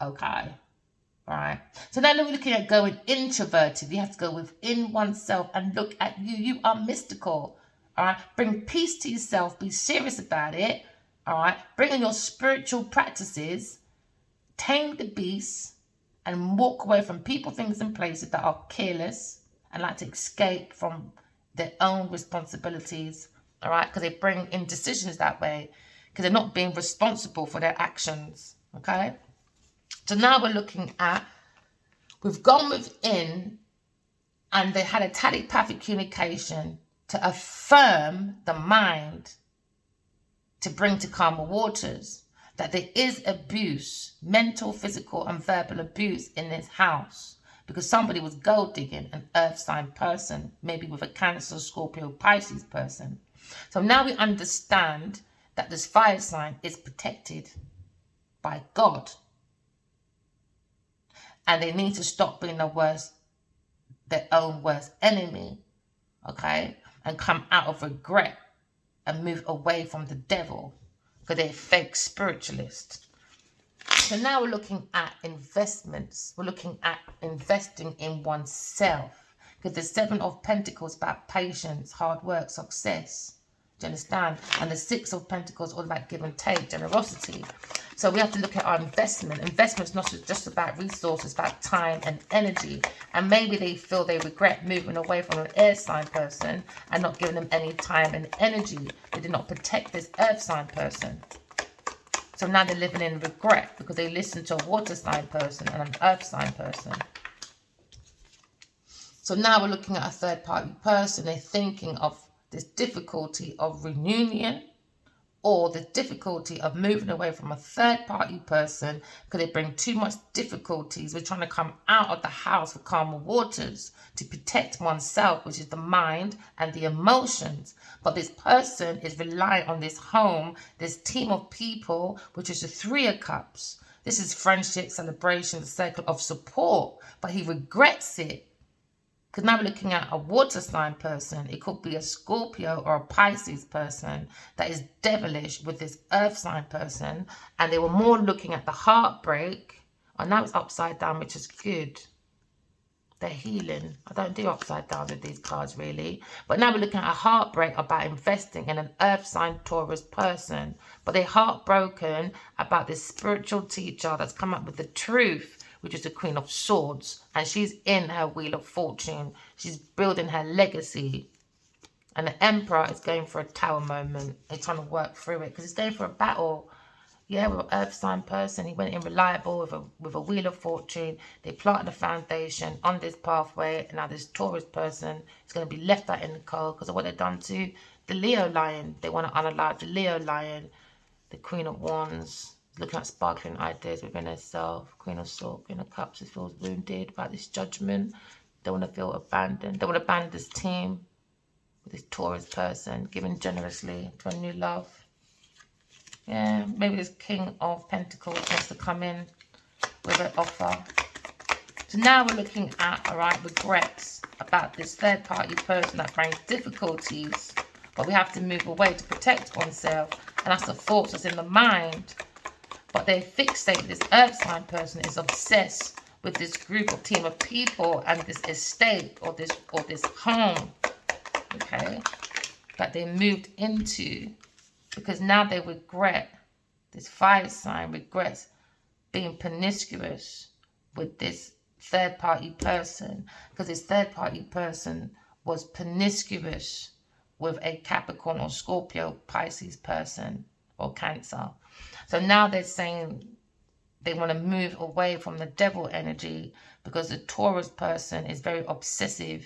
Okay. All right. So now we're looking at going introverted. You have to go within oneself and look at you. You are mystical. All right. Bring peace to yourself. Be serious about it. All right. Bring in your spiritual practices. Tame the beast and walk away from people, things, and places that are careless and like to escape from their own responsibilities. All right. Because they bring in decisions that way. Because they're not being responsible for their actions. Okay. So now we're looking at, we've gone within and they had a telepathic communication to affirm the mind, to bring to calmer waters, that there is abuse, mental, physical and verbal abuse in this house. Because somebody was gold digging an earth sign person, maybe with a Cancer, Scorpio, Pisces person. So now we understand that this fire sign is protected by God. And they need to stop being their own worst enemy, okay? And come out of regret and move away from the devil, because they're fake spiritualists. So now we're looking at investments. We're looking at investing in oneself, because the Seven of Pentacles about patience, hard work, success. Do you understand? And the Six of Pentacles all about give and take, generosity. So we have to look at our investment. Investment's not just about resources, about time and energy. And maybe they feel they regret moving away from an air sign person and not giving them any time and energy. They did not protect this earth sign person. So now they're living in regret because they listened to a water sign person and an earth sign person. So now we're looking at a third party person. They're thinking of this difficulty of reunion, or the difficulty of moving away from a third party person because they bring too much difficulties. We're trying to come out of the house for calmer waters to protect oneself, which is the mind and the emotions. But this person is relying on this home, this team of people, which is the Three of Cups. This is friendship, celebration, the circle of support, but he regrets it. Because now we're looking at a water sign person. It could be a Scorpio or a Pisces person that is devilish with this earth sign person. And they were more looking at the heartbreak. Oh, now it's upside down, which is good. They're healing. I don't do upside down with these cards, really. But now we're looking at a heartbreak about investing in an earth sign Taurus person. But they're heartbroken about this spiritual teacher that's come up with the truth, which is the Queen of Swords. And she's in her Wheel of Fortune. She's building her legacy. And the Emperor is going for a tower moment. He's trying to work through it because he's going for a battle. Yeah, with an earth sign person. He went in reliable with a wheel of fortune. They planted the foundation on this pathway. And now this Taurus person is going to be left out in the cold because of what they've done to the Leo lion. They want to unalive the Leo lion. The Queen of Wands, looking at sparkling ideas within herself. Queen of Swords, Queen of Cups, she feels wounded about this judgment. They want to feel abandoned. They want to abandon this team with this Taurus person, giving generously to a new love. Yeah, maybe this King of Pentacles wants to come in with an offer. So now we're looking at, all right, regrets about this third party person that brings difficulties, but we have to move away to protect oneself. And that's the thoughts that's in the mind. But they fixate, this earth sign person is obsessed with this group or team of people and this estate or this home, okay, that they moved into, because now they regret, this fire sign regrets being promiscuous with this third party person, because this third party person was promiscuous with a Capricorn or Scorpio, Pisces person or Cancer. So now they're saying they want to move away from the devil energy because the Taurus person is very obsessive.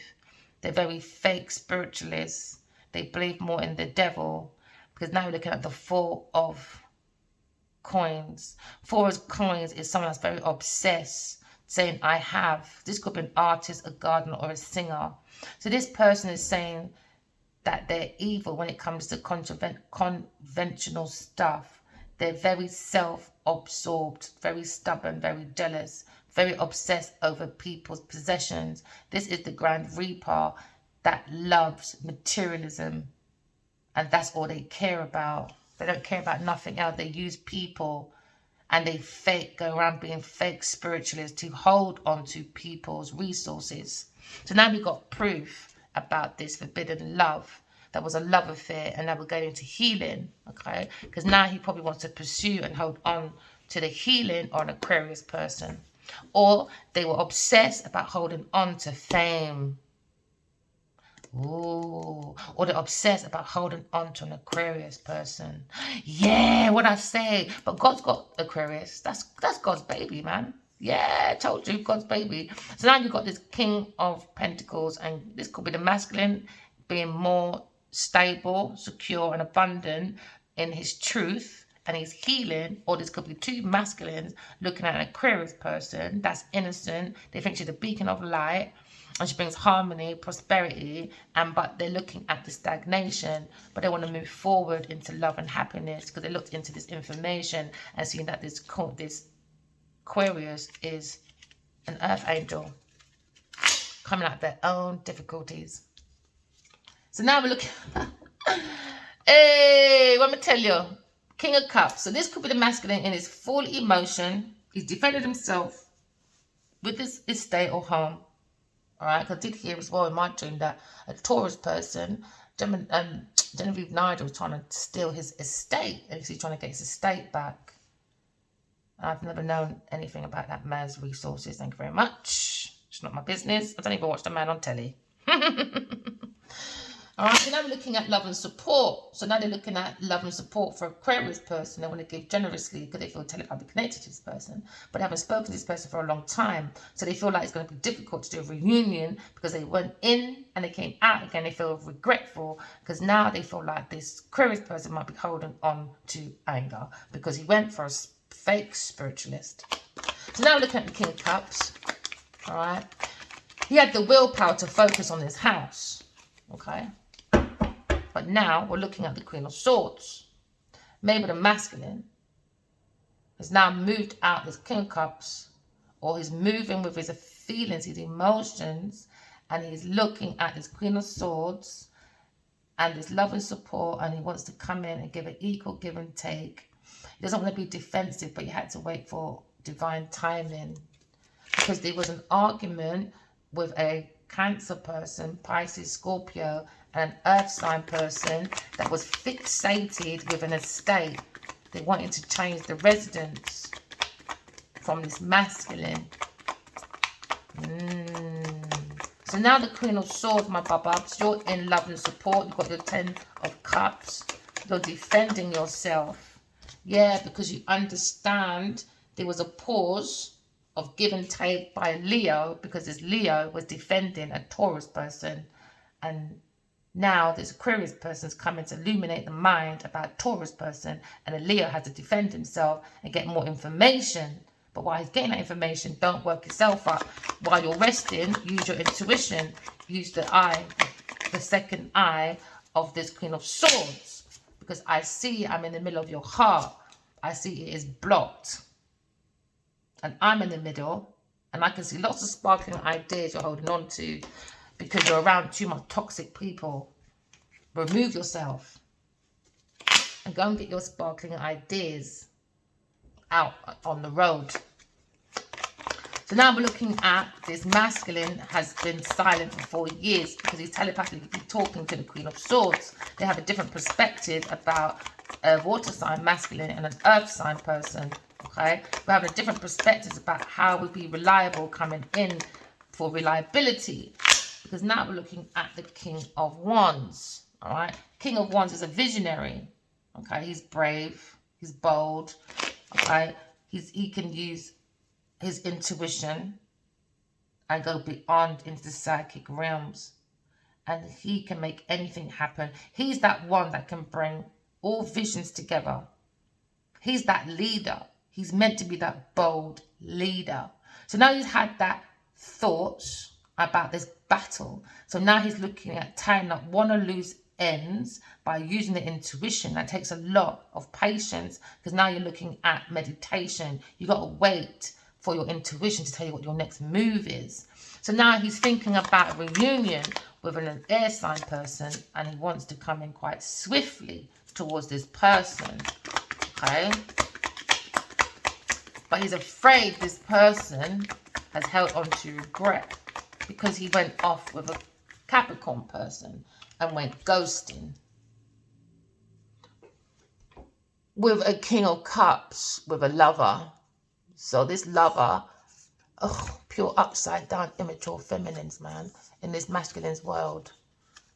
They're very fake spiritualists. They believe more in the devil, because now we're looking at the Four of Coins. Four of Coins is someone that's very obsessed, saying, I have. This could be an artist, a gardener, or a singer. So this person is saying that they're evil when it comes to conventional stuff. They're very self-absorbed, very stubborn, very jealous, very obsessed over people's possessions. This is the Grand Reaper that loves materialism, and that's all they care about. They don't care about nothing else. They use people, and they go around being fake spiritualists to hold on to people's resources. So now we've got proof about this forbidden love. That was a love affair, and now we're going into healing, okay? Because now he probably wants to pursue and hold on to the healing or an Aquarius person. Or they were obsessed about holding on to fame. Ooh. Or they're obsessed about holding on to an Aquarius person. Yeah, what I say. But God's got Aquarius. That's God's baby, man. Yeah, I told you, God's baby. So now you've got this King of Pentacles, and this could be the masculine being more stable, secure, and abundant in his truth and his healing. Or this could be two masculines looking at an Aquarius person that's innocent. They think she's a beacon of light, and she brings harmony, prosperity, but they're looking at the stagnation, but they want to move forward into love and happiness because they looked into this information and seen that this Aquarius is an earth angel coming out of their own difficulties. So now we're looking. Hey, let me tell you, King of Cups. So this could be the masculine in his full emotion. He's defended himself with his estate or home. All right, because I did hear as well in my dream that a Taurus person, Genevieve Nigel, was trying to steal his estate, and he's trying to get his estate back. I've never known anything about that man's resources. Thank you very much. It's not my business. I don't even watch the man on telly. All right, so now we're looking at love and support. So now they're looking at love and support for Aquarius person. They want to give generously because they feel telepathically connected to this person, but they haven't spoken to this person for a long time. So they feel like it's going to be difficult to do a reunion because they went in and they came out again. They feel regretful because now they feel like this Aquarius person might be holding on to anger because he went for a fake spiritualist. So now we're looking at the King of Cups. All right. He had the willpower to focus on his house. Okay. But now we're looking at the Queen of Swords. Maybe the masculine has now moved out this King of Cups, or he's moving with his feelings, his emotions, and he's looking at this Queen of Swords and this love and support, and he wants to come in and give an equal give and take. He doesn't want to be defensive, but you had to wait for divine timing because there was an argument with a Cancer person, Pisces, Scorpio, and an earth sign person that was fixated with an estate. They wanted to change the residence from this masculine. So now the Queen of Swords, my bababs, you're in love and support. You've got your 10 of Cups. You're defending yourself. Yeah, because you understand there was a pause of give and take by Leo, because this Leo was defending a Taurus person. And now this Aquarius person's coming to illuminate the mind about a Taurus person, and a Leo has to defend himself and get more information. But while he's getting that information, don't work yourself up. While you're resting, use your intuition. Use the eye, the second eye of this Queen of Swords. Because I see I'm in the middle of your heart. I see it is blocked. And I'm in the middle. And I can see lots of sparkling ideas you're holding on to, because you're around too much toxic people. Remove yourself and go and get your sparkling ideas out on the road. So now we're looking at this masculine has been silent for 4 years because he's telepathically talking to the Queen of Swords. They have a different perspective about a water sign masculine and an earth sign person. Okay, we're having a different perspectives about how we be reliable, coming in for reliability. Because now we're looking at the King of Wands. All right, King of Wands is a visionary. Okay, he's brave, he's bold. Okay, he can use his intuition and go beyond into the psychic realms, and he can make anything happen. He's that one that can bring all visions together. He's that leader. He's meant to be that bold leader. So now he's had that thoughts about this battle. So now he's looking at tying up one or lose ends by using the intuition. That takes a lot of patience, because now you're looking at meditation. You got to wait for your intuition to tell you what your next move is. So now he's thinking about a reunion with an air sign person, and he wants to come in quite swiftly towards this person. Okay, but he's afraid this person has held on to regret, because he went off with a Capricorn person and went ghosting. With a King of Cups, with a lover. So this lover, oh, pure upside down, immature feminines, man, in this masculine's world.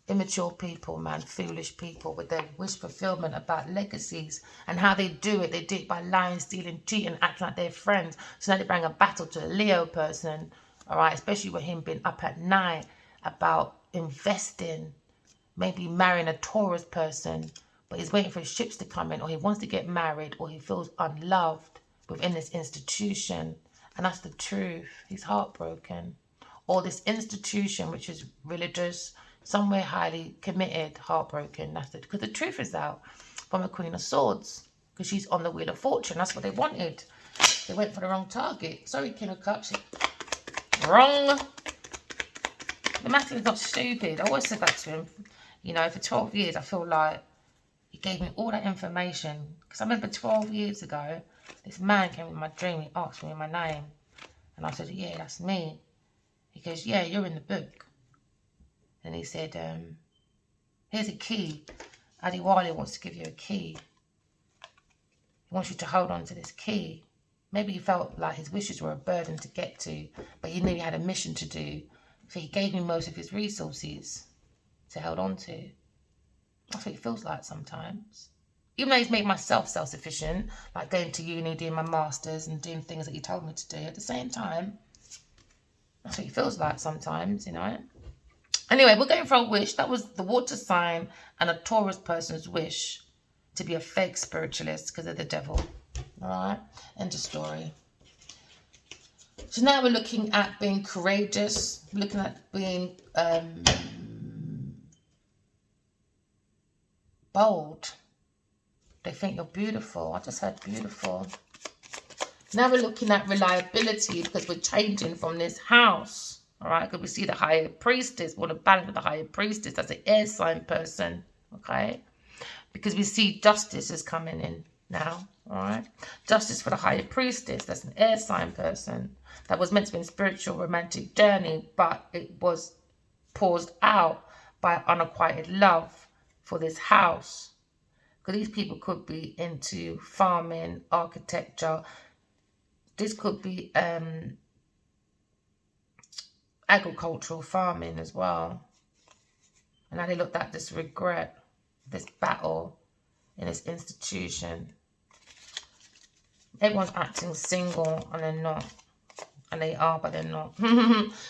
Immature people, man, foolish people with their wish fulfillment about legacies and how they do it. They do it by lying, stealing, cheating, acting like they're friends. So now they bring a battle to a Leo person, all right, especially with him being up at night about investing, maybe marrying a Taurus person, but he's waiting for his ships to come in, or he wants to get married, or he feels unloved within this institution. And that's the truth. He's heartbroken. Or this institution, which is religious, somewhere highly committed, heartbroken. That's it. Because the truth is out from a Queen of Swords, because she's on the Wheel of Fortune. That's what they wanted. They went for the wrong target. Sorry, King of Cups. Wrong. The masculine's not stupid. I always said that to him. You know, for 12 years, I feel like he gave me all that information. Because I remember 12 years ago, this man came in my dream. He asked me my name. And I said, yeah, that's me. He goes, yeah, you're in the book. And he said, here's a key. Adiwali wants to give you a key. He wants you to hold on to this key. Maybe he felt like his wishes were a burden to get to, but he knew he had a mission to do. So he gave me most of his resources to hold on to. That's what it feels like sometimes. Even though he's made myself self-sufficient, like going to uni, doing my masters and doing things that he told me to do, at the same time, that's what it feels like sometimes, you know. Anyway, we're going for a wish. That was the water sign and a Taurus person's wish to be a fake spiritualist because of the devil. All right, end of story. So now we're looking at being courageous, looking at being bold. They think you're beautiful. I just heard beautiful. Now we're looking at reliability, because we're changing from this house. All right, because we see the higher priestess, we want to balance with the higher priestess. That's an air sign person, okay? Because we see justice is coming in now, all right? Justice for the higher priestess, that's an air sign person. That was meant to be a spiritual romantic journey, but it was paused out by unacquired love for this house. Because these people could be into farming, architecture. This could be agricultural farming as well. And now they looked at this regret, this battle in this institution. Everyone's acting single and they're not. And they are, but they're not.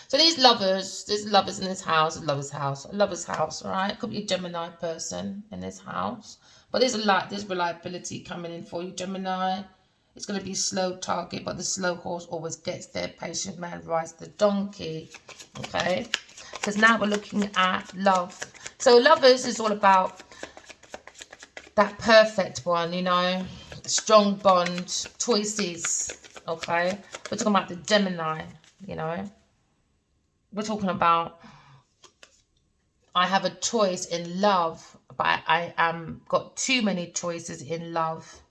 So these lovers, there's lovers in this house, a lover's house, all right? Could be a Gemini person in this house. But there's reliability coming in for you, Gemini. It's going to be slow target, but the slow horse always gets there. Patient man rides the donkey, okay? Because now we're looking at love. So lovers is all about that perfect one, you know, the strong bond, choices, okay? We're talking about the Gemini, you know. We're talking about, I have a choice in love, but I got too many choices in love.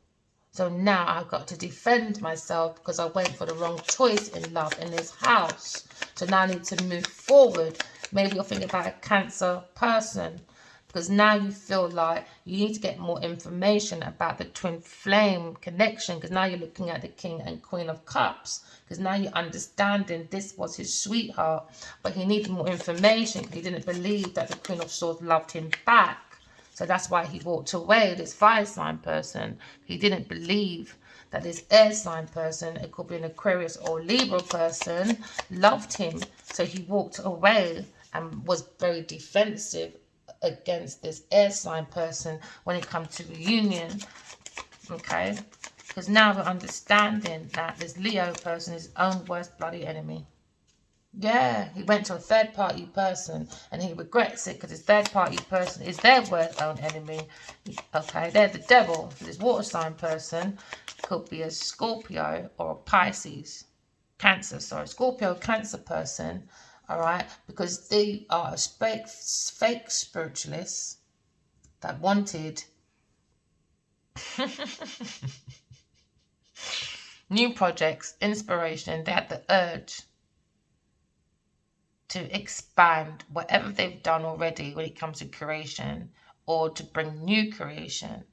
So now I've got to defend myself because I went for the wrong choice in love in this house. So now I need to move forward. Maybe you're thinking about a Cancer person, because now you feel like you need to get more information about the twin flame connection, because now you're looking at the King and Queen of Cups, because now you're understanding this was his sweetheart, but he needed more information because he didn't believe that the Queen of Swords loved him back. So that's why he walked away, this fire sign person. He didn't believe that this air sign person, it could be an Aquarius or Libra person, loved him. So he walked away and was very defensive against this air sign person when it comes to reunion, okay? Because now we're understanding that this Leo person is his own worst bloody enemy. Yeah, he went to a third party person and he regrets it because his third party person is their worst own enemy. Okay, they're the devil. This water sign person could be a Scorpio or a Pisces, Cancer, sorry, Scorpio, Cancer person. All right, because they are a fake spiritualists that wanted new projects, inspiration. They had the urge to expand whatever they've done already when it comes to creation, or to bring new creation.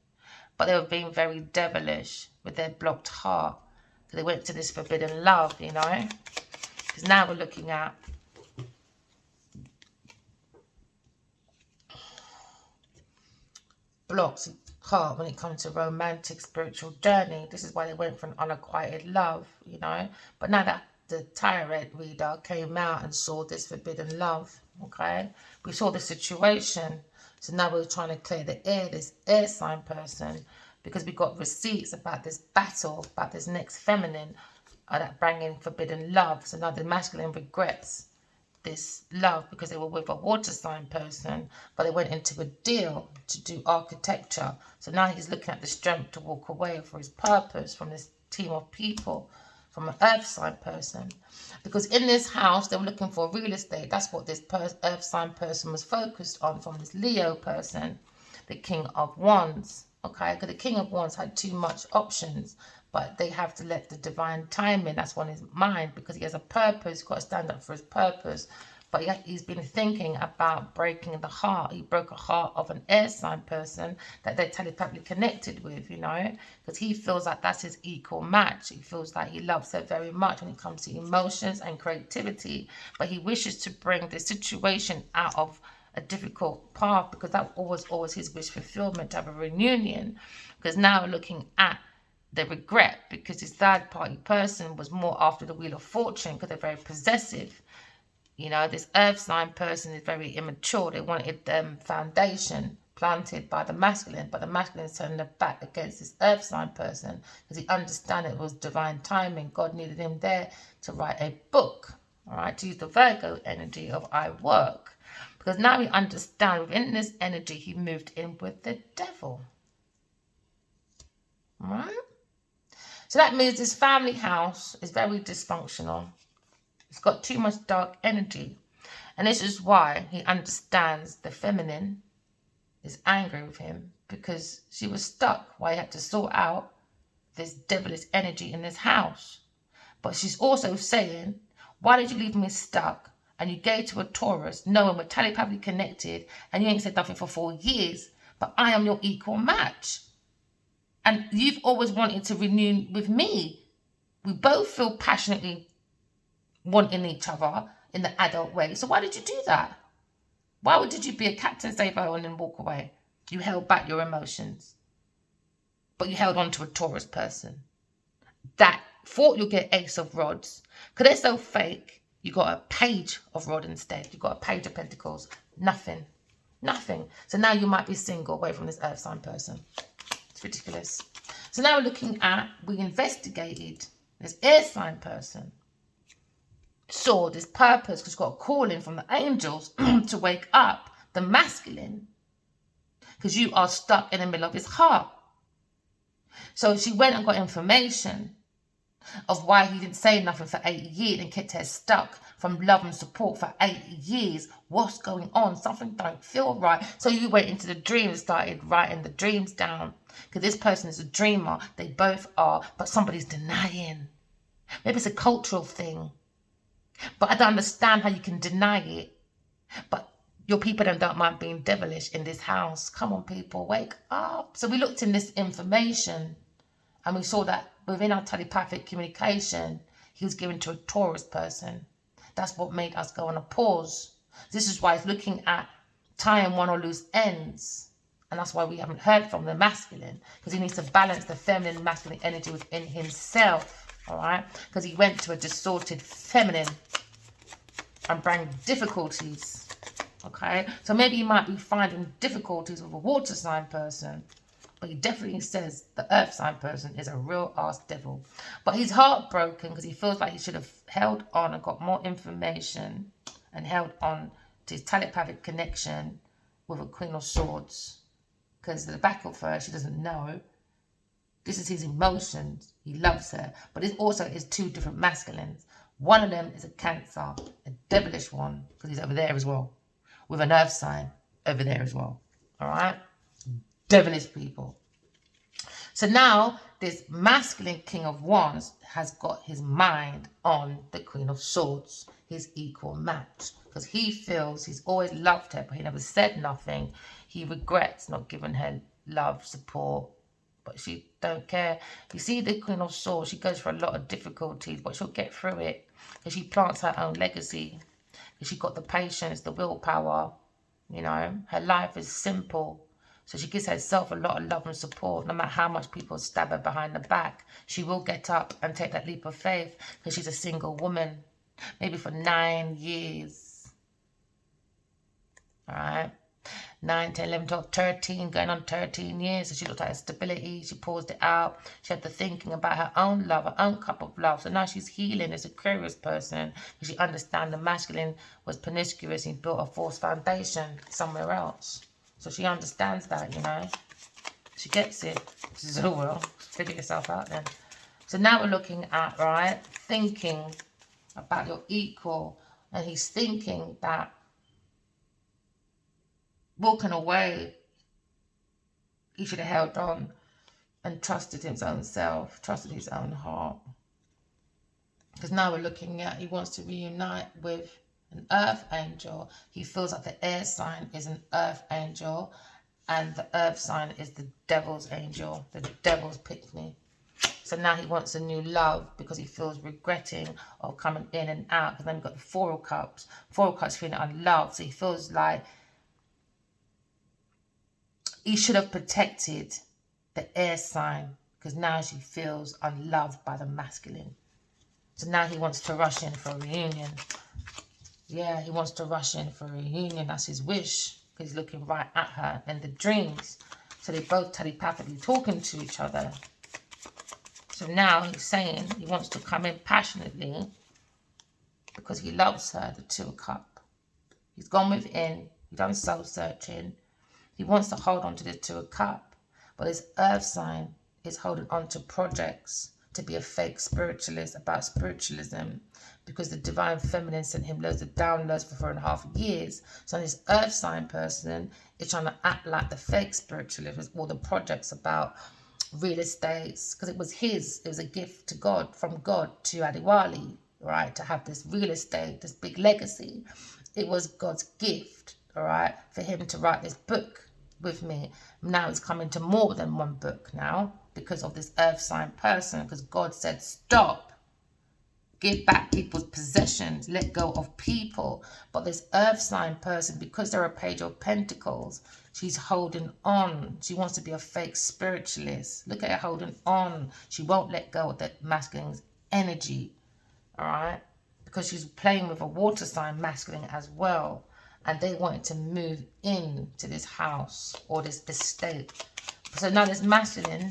But they were being very devilish with their blocked heart. So they went to this forbidden love, you know. Because now we're looking at blocked heart when it comes to romantic spiritual journey. This is why they went for an unacquired love, you know. But now that the tarot reader came out and saw this forbidden love, okay, we saw the situation. So now we're trying to clear the air, this air sign person, because we got receipts about this battle, about this next feminine that bringing forbidden love. So now the masculine regrets this love because they were with a water sign person, but they went into a deal to do architecture. So now he's looking at the strength to walk away for his purpose from this team of people, from an earth sign person. Because in this house, they were looking for real estate. That's what this earth sign person was focused on from this Leo person, the King of Wands. Okay, because the King of Wands had too much options, but they have to let the divine time in. That's on his mind because he has a purpose. He's got to stand up for his purpose. But he's been thinking about breaking the heart. He broke a heart of an air sign person that they're telepathically connected with, you know, because he feels like that's his equal match. He feels like he loves her very much when it comes to emotions and creativity. But he wishes to bring the situation out of a difficult path, because that was always his wish fulfillment, to have a reunion. Because now we're looking at the regret, because his third party person was more after the Wheel of Fortune, because they're very possessive. You know, this earth sign person is very immature. They wanted foundation planted by the masculine, but the masculine is turning their back against this earth sign person because he understood it was divine timing. God needed him there to write a book, all right, to use the Virgo energy of I work. Because now we understand within this energy, he moved in with the devil. All right? So that means this family house is very dysfunctional. It's got too much dark energy. And this is why he understands the feminine is angry with him, because she was stuck while he had to sort out this devilish energy in this house. But she's also saying, why did you leave me stuck? And you gave to a Taurus, knowing we're telepathically connected, and you ain't said nothing for 4 years, but I am your equal match. And you've always wanted to renew with me. We both feel passionately wanting each other. in the adult way. So why did you do that? Why did you be a captain, save her, and then walk away? You held back your emotions. But you held on to a Taurus person that thought you'll get Ace of Rods. Because they're so fake, you got a Page of Rod instead. You got a Page of Pentacles. Nothing. Nothing. So now you might be single away from this earth sign person. It's ridiculous. So now we're looking at, we investigated this air sign person. Saw this purpose, because got a calling from the angels to wake up the masculine. Because you are stuck in the middle of his heart. So she went and got information of why he didn't say nothing for 8 years and kept her stuck from love and support for 8 years. What's going on? Something don't feel right. So you went into the dream and started writing the dreams down. Because this person is a dreamer. They both are. But somebody's denying. Maybe it's a cultural thing. But I don't understand how you can deny it. But your people don't mind being devilish in this house. Come on, people, wake up. So we looked in this information and we saw that within our telepathic communication, he was given to a Taurus person. That's what made us go on a pause. This is why it's looking at tying one or loose ends. And that's why we haven't heard from the masculine, because he needs to balance the feminine and masculine energy within himself. All right? Because he went to a distorted feminine and bring difficulties. Okay? So maybe you might be finding difficulties with a water sign person. But he definitely says the earth sign person is a real ass devil. But he's heartbroken because he feels like he should have held on and got more information and held on to his telepathic connection with a Queen of Swords. Because the back of her, she doesn't know. This is his emotions. He loves her. But it also is two different masculines. One of them is a Cancer, a devilish one, because he's over there as well. With an earth sign over there as well. All right? Devilish people. So now this masculine King of Wands has got his mind on the Queen of Swords, his equal match, because he feels he's always loved her, but he never said nothing. He regrets not giving her love, support, but she don't care. You see, the Queen of Swords, she goes for a lot of difficulties, but she'll get through it because she plants her own legacy. Because she got the patience, the willpower. You know, her life is simple. So she gives herself a lot of love and support. No matter how much people stab her behind the back, she will get up and take that leap of faith because she's a single woman. Maybe for 9 years. All right. 9, 10, 11, 12, 13, going on 13 years. So she looked at her stability. She paused it out. She had the thinking about her own love, her own cup of love. So now she's healing as a curious person. Because she understands the masculine was promiscuous. He built a false foundation somewhere else. So she understands that, you know. She gets it. She says, oh, well, figure yourself out then. So now we're looking at, right, thinking about your equal. And he's thinking that walking away, he should have held on and trusted his own self, trusted his own heart. Because now we're looking at, he wants to reunite with an earth angel. He feels like the air sign is an earth angel and the earth sign is the devil's angel, the devil's pick-me. So now he wants a new love because he feels regretting of coming in and out. Because then we've got the Four of Cups. Four of Cups feeling unloved. So he feels like he should have protected the air sign because now she feels unloved by the masculine. So now he wants to rush in for a reunion. Yeah, he wants to rush in for a reunion. That's his wish. Because he's looking right at her in the dreams. So they're both telepathically talking to each other. So now he's saying he wants to come in passionately because he loves her, the Two of Cups. He's gone within. He's done soul searching. He wants to hold on to the Two of Cups. But his earth sign is holding on to projects to be a fake spiritualist about spiritualism because the divine feminine sent him loads of downloads for 4.5 years. So this earth sign person is trying to act like the fake spiritualist with all the projects about real estates because it was a gift to God, from God to Adiwali, right, to have this real estate, this big legacy. It was God's gift, all right, for him to write this book with me. Now it's coming to more than one book now because of this earth sign person, because God said stop give back people's possessions, let go of people. But this earth sign person, because they're a page of pentacles, she's holding on. She wants to be a fake spiritualist. Look at her holding on. She won't let go of that masculine energy, all right? Because she's playing with a water sign masculine as well. And they wanted to move into this house or this estate. So now this masculine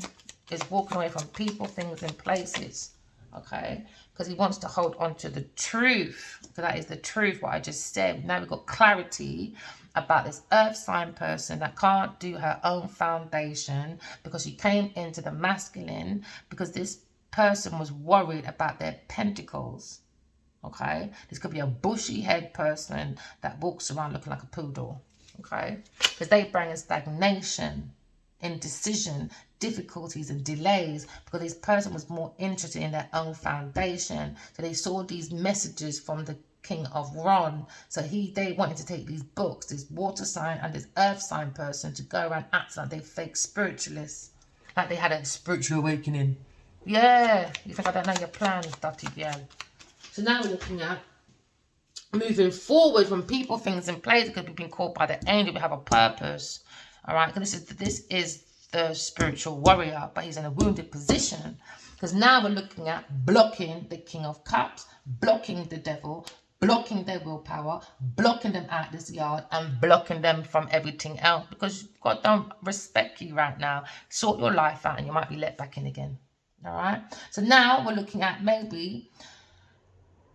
is walking away from people, things, and places, okay? Because he wants to hold on to the truth. Because that is the truth, what I just said. Now we've got clarity about this earth sign person that can't do her own foundation because she came into the masculine because this person was worried about their pentacles. Okay, this could be a bushy head person that walks around looking like a poodle. Okay, because they bring in stagnation, indecision, difficulties and delays, because this person was more interested in their own foundation. So they saw these messages from the King of Ron. So they wanted to take these books, this water sign and this earth sign person, to go around acting like they fake spiritualists, like they had a spiritual awakening. Yeah, you think I don't know your plan, Dottie Biel. So now we're looking at moving forward from people, things, and places, because we've been called by the angel. We have a purpose. All right. This is the spiritual warrior, but he's in a wounded position. Because now we're looking at blocking the King of Cups, blocking the devil, blocking their willpower, blocking them out this yard, and blocking them from everything else. Because God don't respect you right now. Sort your life out, and you might be let back in again. All right. So now we're looking at maybe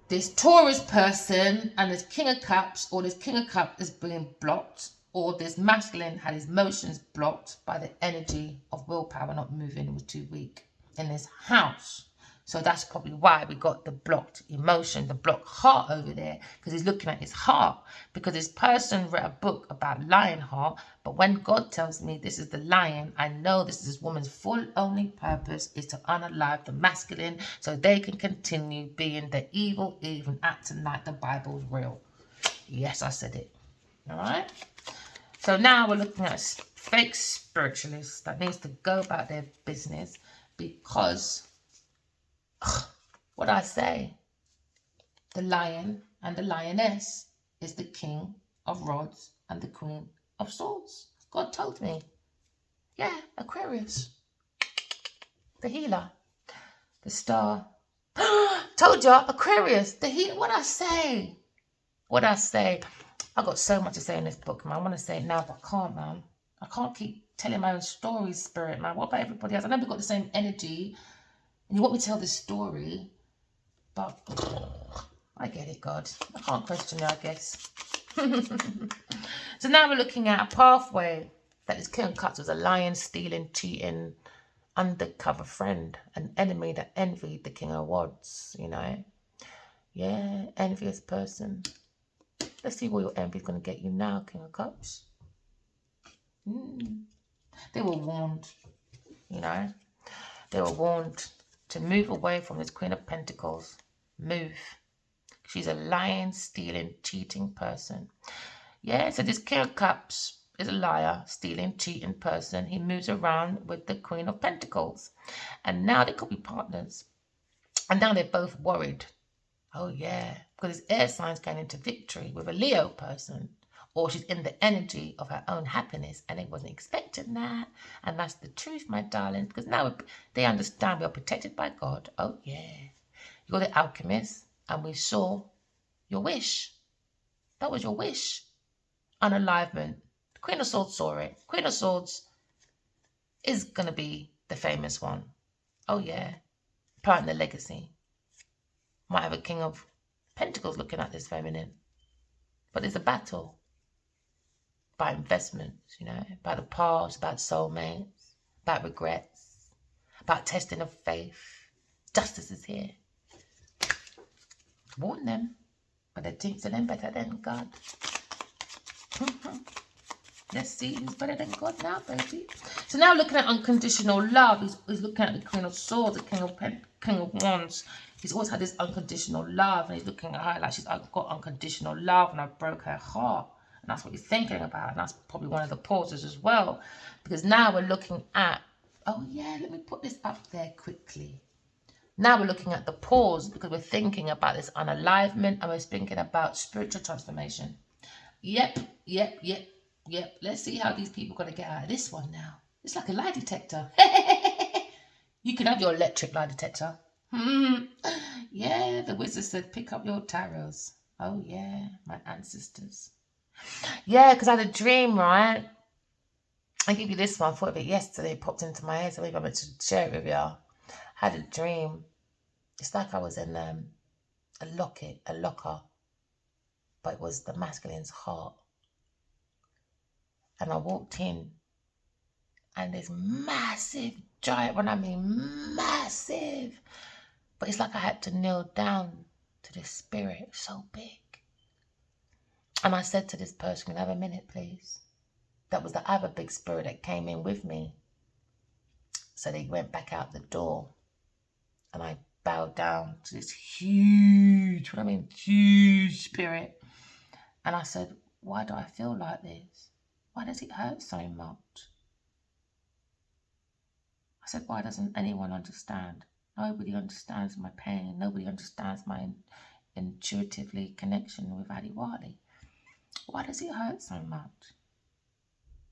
this Taurus person and this King of Cups, or this King of Cups is being blocked, or this masculine had his motions blocked by the energy of willpower not moving. It was too weak in this house. So that's probably why we got the blocked emotion, the blocked heart over there, because he's looking at his heart. Because this person read a book about lion heart, but when God tells me this is the lion, I know this is this woman's full only purpose is to unalive the masculine so they can continue being the evil, even acting like the Bible's real. Yes, I said it. All right. So now we're looking at fake spiritualists that needs to go about their business, because what I say, the lion and the lioness is the king of rods and the queen of swords. God told me. Yeah, Aquarius. The healer. The star. Told you, Aquarius. The healer. What I say? What I say? I got so much to say in this book, man. I want to say it now, but I can't, man. I can't keep telling my own stories, spirit, man. What about everybody else? I know we've got the same energy, and you want me to tell this story, but I get it, God. I can't question you, I guess. So now we're looking at a pathway that this King of Cups was a lying, stealing, cheating, undercover friend, an enemy that envied the King of Wands, you know. Yeah, envious person. Let's see what your envy is going to get you now, King of Cups. They were warned, you know. They were warned to move away from this Queen of Pentacles. Move. She's a lying, stealing, cheating person. Yeah, so this King of Cups is a liar, stealing, cheating person. He moves around with the Queen of Pentacles. And now they could be partners. And now they're both worried. Oh, yeah. Because his air sign's going into victory with a Leo person. Or she's in the energy of her own happiness. And they wasn't expecting that. And that's the truth, my darling. Because now they understand we are protected by God. Oh, yeah. You're the alchemist. And we saw your wish. That was your wish. Unalivement. The Queen of Swords saw it. Queen of Swords is going to be the famous one. Oh, yeah. Planting the legacy. Might have a King of Pentacles looking at this feminine. But there's a battle. About investments, you know. About the past, about soulmates. About regrets. About testing of faith. Justice is here. Warn them. But they think to them better than God. Let's see who's better than God now, baby. So now looking at unconditional love. He's looking at the Queen of Swords, the King of Wands. He's always had this unconditional love, and he's looking at her like she's got unconditional love, and I broke her heart. And that's what he's thinking about, and that's probably one of the pauses as well. Because now we're looking at, oh yeah, let me put this up there quickly. Now we're looking at the pause because we're thinking about this unalivement and we're thinking about spiritual transformation. Yep. Let's see how these people are going to get out of this one now. It's like a lie detector. You can have your electric lie detector. Yeah, the wizard said pick up your tarots. Oh yeah, my ancestors. Yeah, because I had a dream, right? I give you this one. I thought of it yesterday. It popped into my head, so maybe I'm going to share it with you. I had a dream. It's like I was in a locker, but it was the masculine's heart. And I walked in, and this massive giant, when I mean massive, but it's like I had to kneel down to this spirit, so big. And I said to this person, can I have a minute, please? That was the other big spirit that came in with me. So they went back out the door, and I bowed down to this huge spirit. And I said, why do I feel like this? Why does it hurt so much? I said, why doesn't anyone understand? Nobody understands my pain. Nobody understands my intuitively connection with Adiwali. Why does it hurt so much?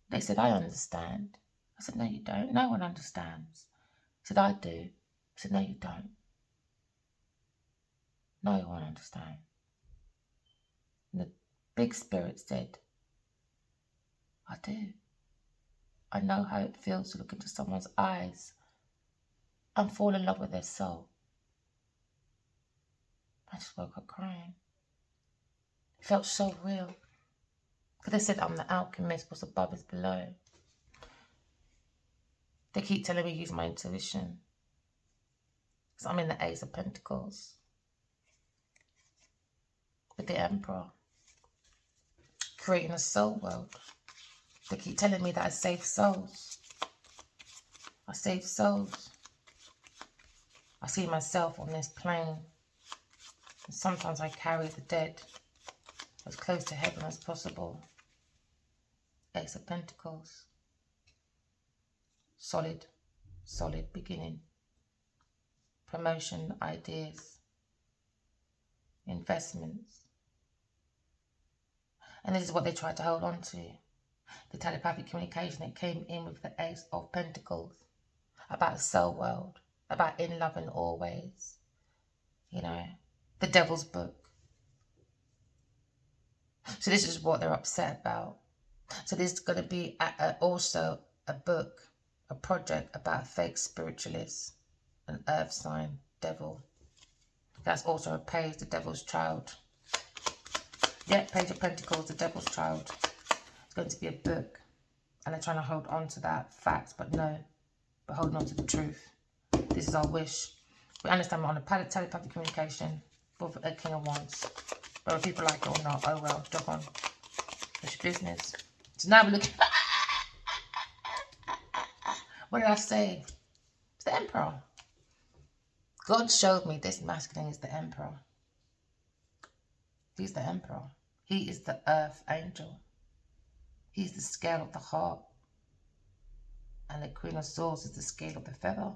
They said, I understand. I said, no, you don't. No one understands. I said, I do. I said, no, you don't. No one understands. And the big spirit said, I do. I know how it feels to look into someone's eyes and fall in love with their soul. I just woke up crying. It felt so real. Because they said I'm the alchemist, what's above is below. They keep telling me to use my intuition. Because I'm in the Ace of Pentacles. With the Emperor. Creating a soul world. They keep telling me that I save souls. I save souls. I see myself on this plane. And sometimes I carry the dead as close to heaven as possible. Ace of Pentacles. Solid beginning. Promotion, ideas, investments. And this is what they tried to hold on to. The telepathic communication that came in with the Ace of Pentacles. About a soul world. About in love and always. You know, the Devil's Book. So this is what they're upset about. So this is going to be also a book, a project about a fake spiritualist, an earth sign, devil. That's also a page, the Devil's Child. Yeah, Page of Pentacles, the Devil's Child. It's going to be a book. And they're trying to hold on to that fact, but no. But holding on to the truth. This is our wish. We understand we're on a telepathic communication with a King of Wands. Whether people like it or not, oh well, jog on. It's your business. So now we're looking. What did I say? It's the Emperor. God showed me this masculine is the Emperor. He's the Emperor. He is the Earth Angel. He's the scale of the heart. And the Queen of Swords is the scale of the feather.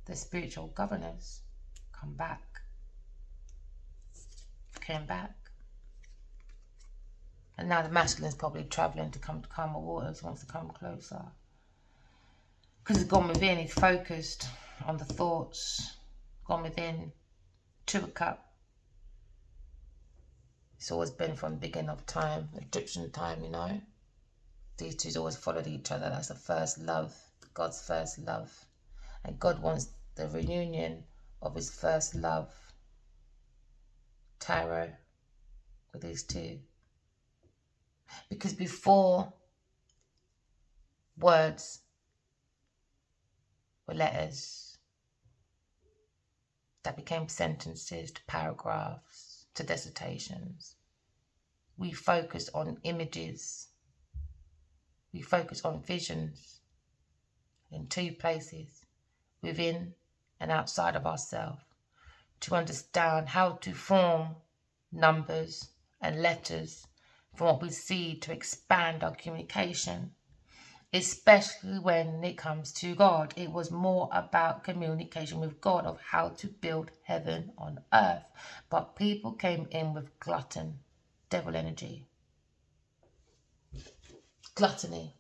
The spiritual governors come back. Came back. And now the masculine is probably travelling to come to calmer waters, wants to come closer. Because he's gone within, he's focused on the thoughts. Gone within. Two of Cups. It's always been from the beginning of time, Egyptian time, you know. These two always followed each other. That's the first love, God's first love. And God wants the reunion of his first love, tarot, with these two. Because before words were letters that became sentences to paragraphs to dissertations, we focus on images. We focus on visions in two places, within and outside of ourselves, to understand how to form numbers and letters from what we see to expand our communication. especially when it comes to God. It was more about communication with God, of how to build heaven on earth. But people came in with glutton, devil energy, gluttony,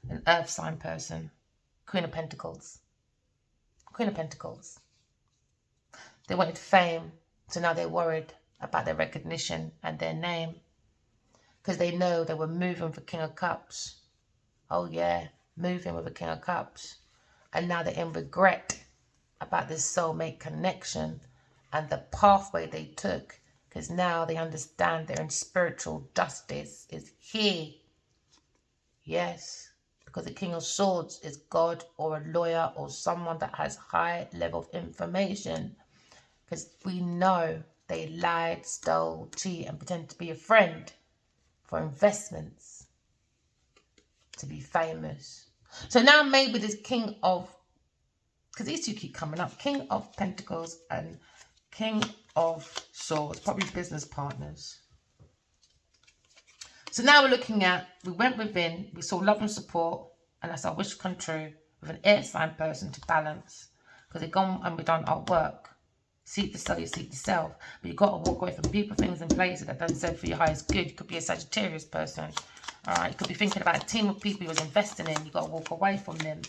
an earth sign person, Queen of Pentacles. Queen of Pentacles. They wanted fame, so now they're worried about their recognition and their name, because they know they were moving for King of Cups. Oh yeah, moving with a King of Cups. And now they're in regret about this soulmate connection and the pathway they took, because now they understand their in spiritual justice is here. Yes, because the King of Swords is God or a lawyer or someone that has high level of information, because we know they lied, stole, cheated and pretended to be a friend for investments, to be famous. So now maybe this King of, because these two keep coming up, King of Pentacles and King of Swords, probably business partners. So now we're looking at, we went within, we saw love and support, and that's our wish come true, with an air sign person to balance, because they've gone and we've done our work. Seek the soul, you seek the self. But you've got to walk away from people, things and places that don't serve for your highest good. You could be a Sagittarius person. Alright, you could be thinking about a team of people you was investing in. You've got to walk away from them.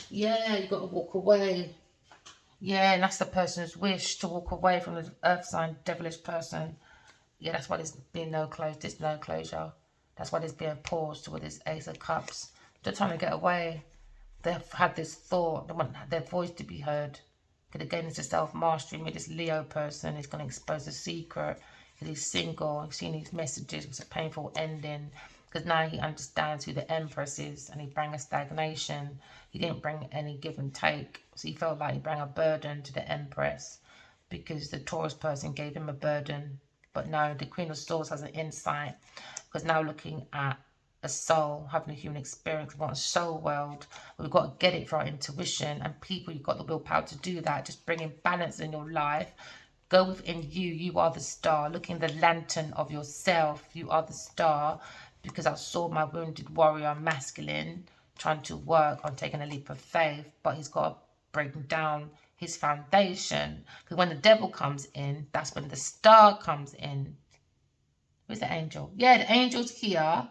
Yeah, you've got to walk away. Yeah, and that's the person's wish, to walk away from the earth sign, devilish person. Yeah, that's why there's been no closure. There's no closure. That's why there's been a pause with this Ace of Cups. They're trying to get away. They've had this thought. They want their voice to be heard. Because again, it's a self-mastery. Maybe this Leo person is going to expose a secret. Because he's single. I've seen these messages. It's a painful ending. Because now he understands who the Empress is. And he brought a stagnation. He didn't bring any give and take. So he felt like he brought a burden to the Empress. Because the Taurus person gave him a burden. But now the Queen of Swords has an insight. Because now looking at a soul, having a human experience, we want a soul world. We've got to get it for our intuition. And people, you've got the willpower to do that. Just bringing balance in your life. Go within you. You are the star. Look in the lantern of yourself. You are the star. Because I saw my wounded warrior masculine trying to work on taking a leap of faith. But he's got to break down his foundation. Because when the devil comes in, that's when the star comes in. Where's the angel? Yeah, the angel's here.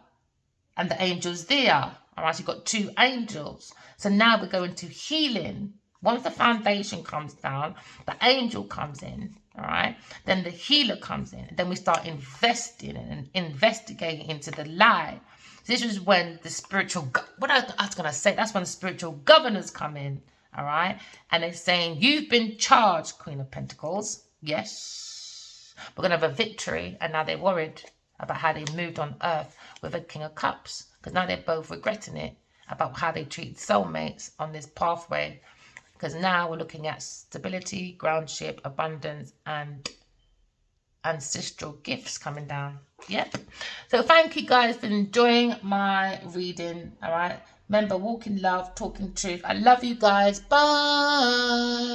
And the angel's there. All right, you've got two angels. So now we're going to healing. Once the foundation comes down, the angel comes in. All right. Then the healer comes in. And then we start investing and investigating into the lie. This is when the spiritual, what I was going to say, that's when the spiritual governors come in. All right. And they're saying, you've been charged, Queen of Pentacles. Yes. We're going to have a victory. And now they're worried about how they moved on earth with a King of Cups, because now they're both regretting it about how they treat soulmates on this pathway, because now we're looking at stability, groundship, abundance and ancestral gifts coming down. Yep. So thank you guys for enjoying my reading. All right, remember, walk in love, talking truth. I love you guys. Bye.